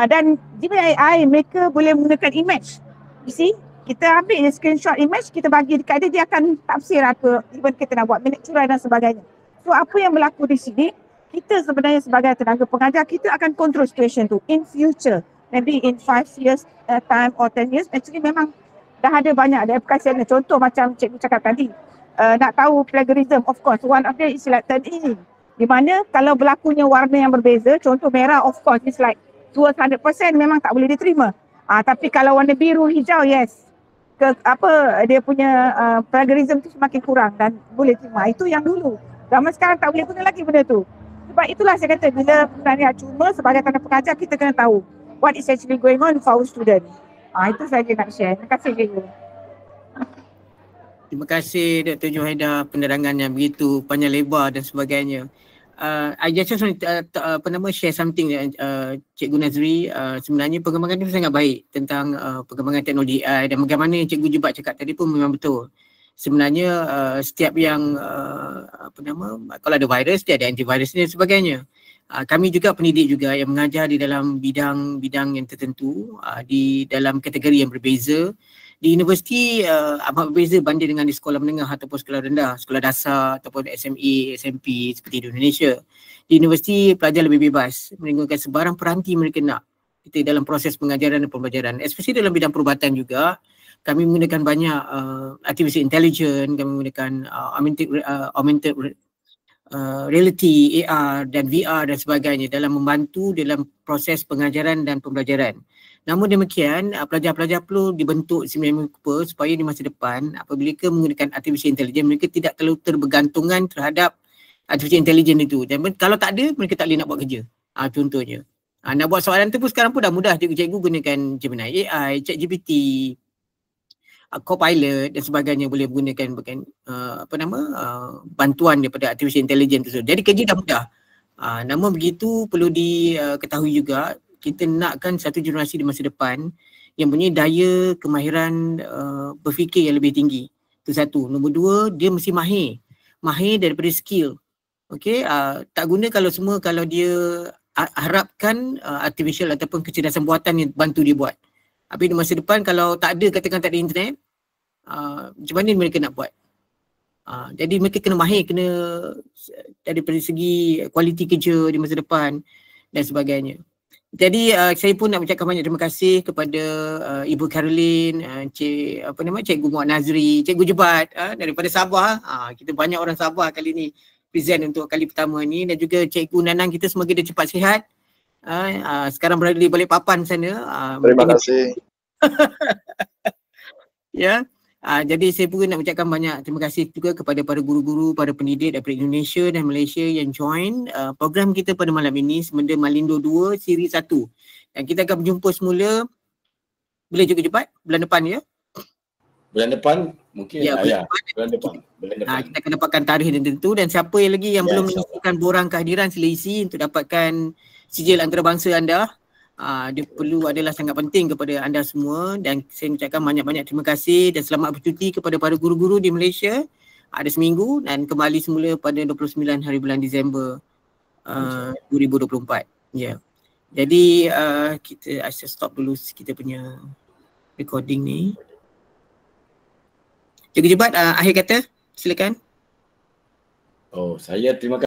Dan Gemini AI, mereka boleh menggunakan image. You see, kita ambil screenshot image, kita bagi dekat dia, dia akan tafsir apa, even kita nak buat minit curai dan sebagainya. So, apa yang berlaku di sini, kita sebenarnya sebagai tenaga pengajar, kita akan control situation tu in future. Maybe in 5 years time or 10 years, actually memang dah ada banyak ada aplikasi. Contoh macam cikgu cakap tadi, nak tahu plagiarism, of course, one of them is like turn-in. Di mana kalau berlakunya warna yang berbeza, contoh merah, of course, it's like 200% memang tak boleh diterima. Tapi kalau warna biru, hijau, yes. Dia punya plagiarism tu semakin kurang dan boleh terima. Itu yang dulu. Zaman sekarang tak boleh guna lagi benda tu. Sebab itulah saya kata bila penggunaan cuma sebagai tenaga pengajar kita kena tahu what is actually going on for our student. Itu saja nak share. Terima kasih cikgu. Terima kasih Dr. Juhaida, penerangan yang begitu panjang lebar dan sebagainya. I just want to share something Cikgu Nazri. Sebenarnya perkembangan itu sangat baik tentang perkembangan teknologi AI dan bagaimana yang Cikgu Jebat cakap tadi pun memang betul. Sebenarnya setiap yang kalau ada virus dia ada antivirus dan sebagainya. Kami juga pendidik juga yang mengajar di dalam bidang yang tertentu di dalam kategori yang berbeza. Di universiti amat berbeza banding dengan di sekolah menengah ataupun sekolah rendah, sekolah dasar ataupun SMA, SMP seperti di Indonesia. Di universiti pelajar lebih bebas menggunakan sebarang peranti mereka nak kita dalam proses pengajaran dan pembelajaran. Especially dalam bidang perubatan juga kami menggunakan banyak artificial intelligence, kami menggunakan augmented reality, AR dan VR dan sebagainya dalam membantu dalam proses pengajaran dan pembelajaran. Namun demikian, pelajar-pelajar perlu dibentuk sedemikian rupa supaya di masa depan apabila mereka menggunakan artificial intelligence, mereka tidak terlalu terbergantungan terhadap artificial intelligence itu. Dan kalau tak ada, mereka tak boleh nak buat kerja. Contohnya. Nak buat soalan tu pun sekarang pun dah mudah. Cikgu-cikgu gunakan Gemini AI, ChatGPT, Copilot dan sebagainya, boleh menggunakan bantuan daripada artificial intelligence tersebut. Jadi kerja dah mudah. Namun begitu perlu diketahui juga, kita nakkan satu generasi di masa depan yang punya daya kemahiran berfikir yang lebih tinggi. Itu satu. Nombor dua, dia mesti mahir daripada skill. Okey, tak guna kalau dia harapkan artificial ataupun kecerdasan buatan yang bantu dia buat. Tapi di masa depan kalau katakan tak ada internet, macam mana mereka nak buat? Jadi mereka kena mahir, kena daripada segi kualiti kerja di masa depan dan sebagainya. Jadi saya pun nak ucapkan banyak terima kasih kepada Ibu Caroline, Cikgu Muhammad Nazri, Cikgu Jebat daripada Sabah. Kita banyak orang Sabah kali ni present untuk kali pertama ni, dan juga Cikgu Nanang kita, semoga dia cepat sihat. Sekarang berada di Balikpapan sana. Terima kasih. Ya. Jadi saya pun nak ucapkan banyak terima kasih juga kepada para guru-guru, para pendidik daripada Indonesia dan Malaysia yang join program kita pada malam ini, Semenda Malindo 2 siri 1. Dan kita akan berjumpa semula bila juga cepat? Bulan depan ya? Bulan depan mungkin ya, bulan depan. Kita akan dapatkan tarikh yang tentu, dan siapa yang lagi yang belum mengisikan borang kehadiran, sila isi untuk dapatkan sijil antarabangsa anda. Dia perlu adalah sangat penting kepada anda semua, dan saya mengucapkan banyak-banyak terima kasih dan selamat bercuti kepada para guru-guru di Malaysia. Ada seminggu dan kembali semula pada 29 hari bulan Disember 2024. Ya. Jadi kita stop dulu kita punya recording ni. Cikgu Jebat, akhir kata silakan. Saya terima kasih.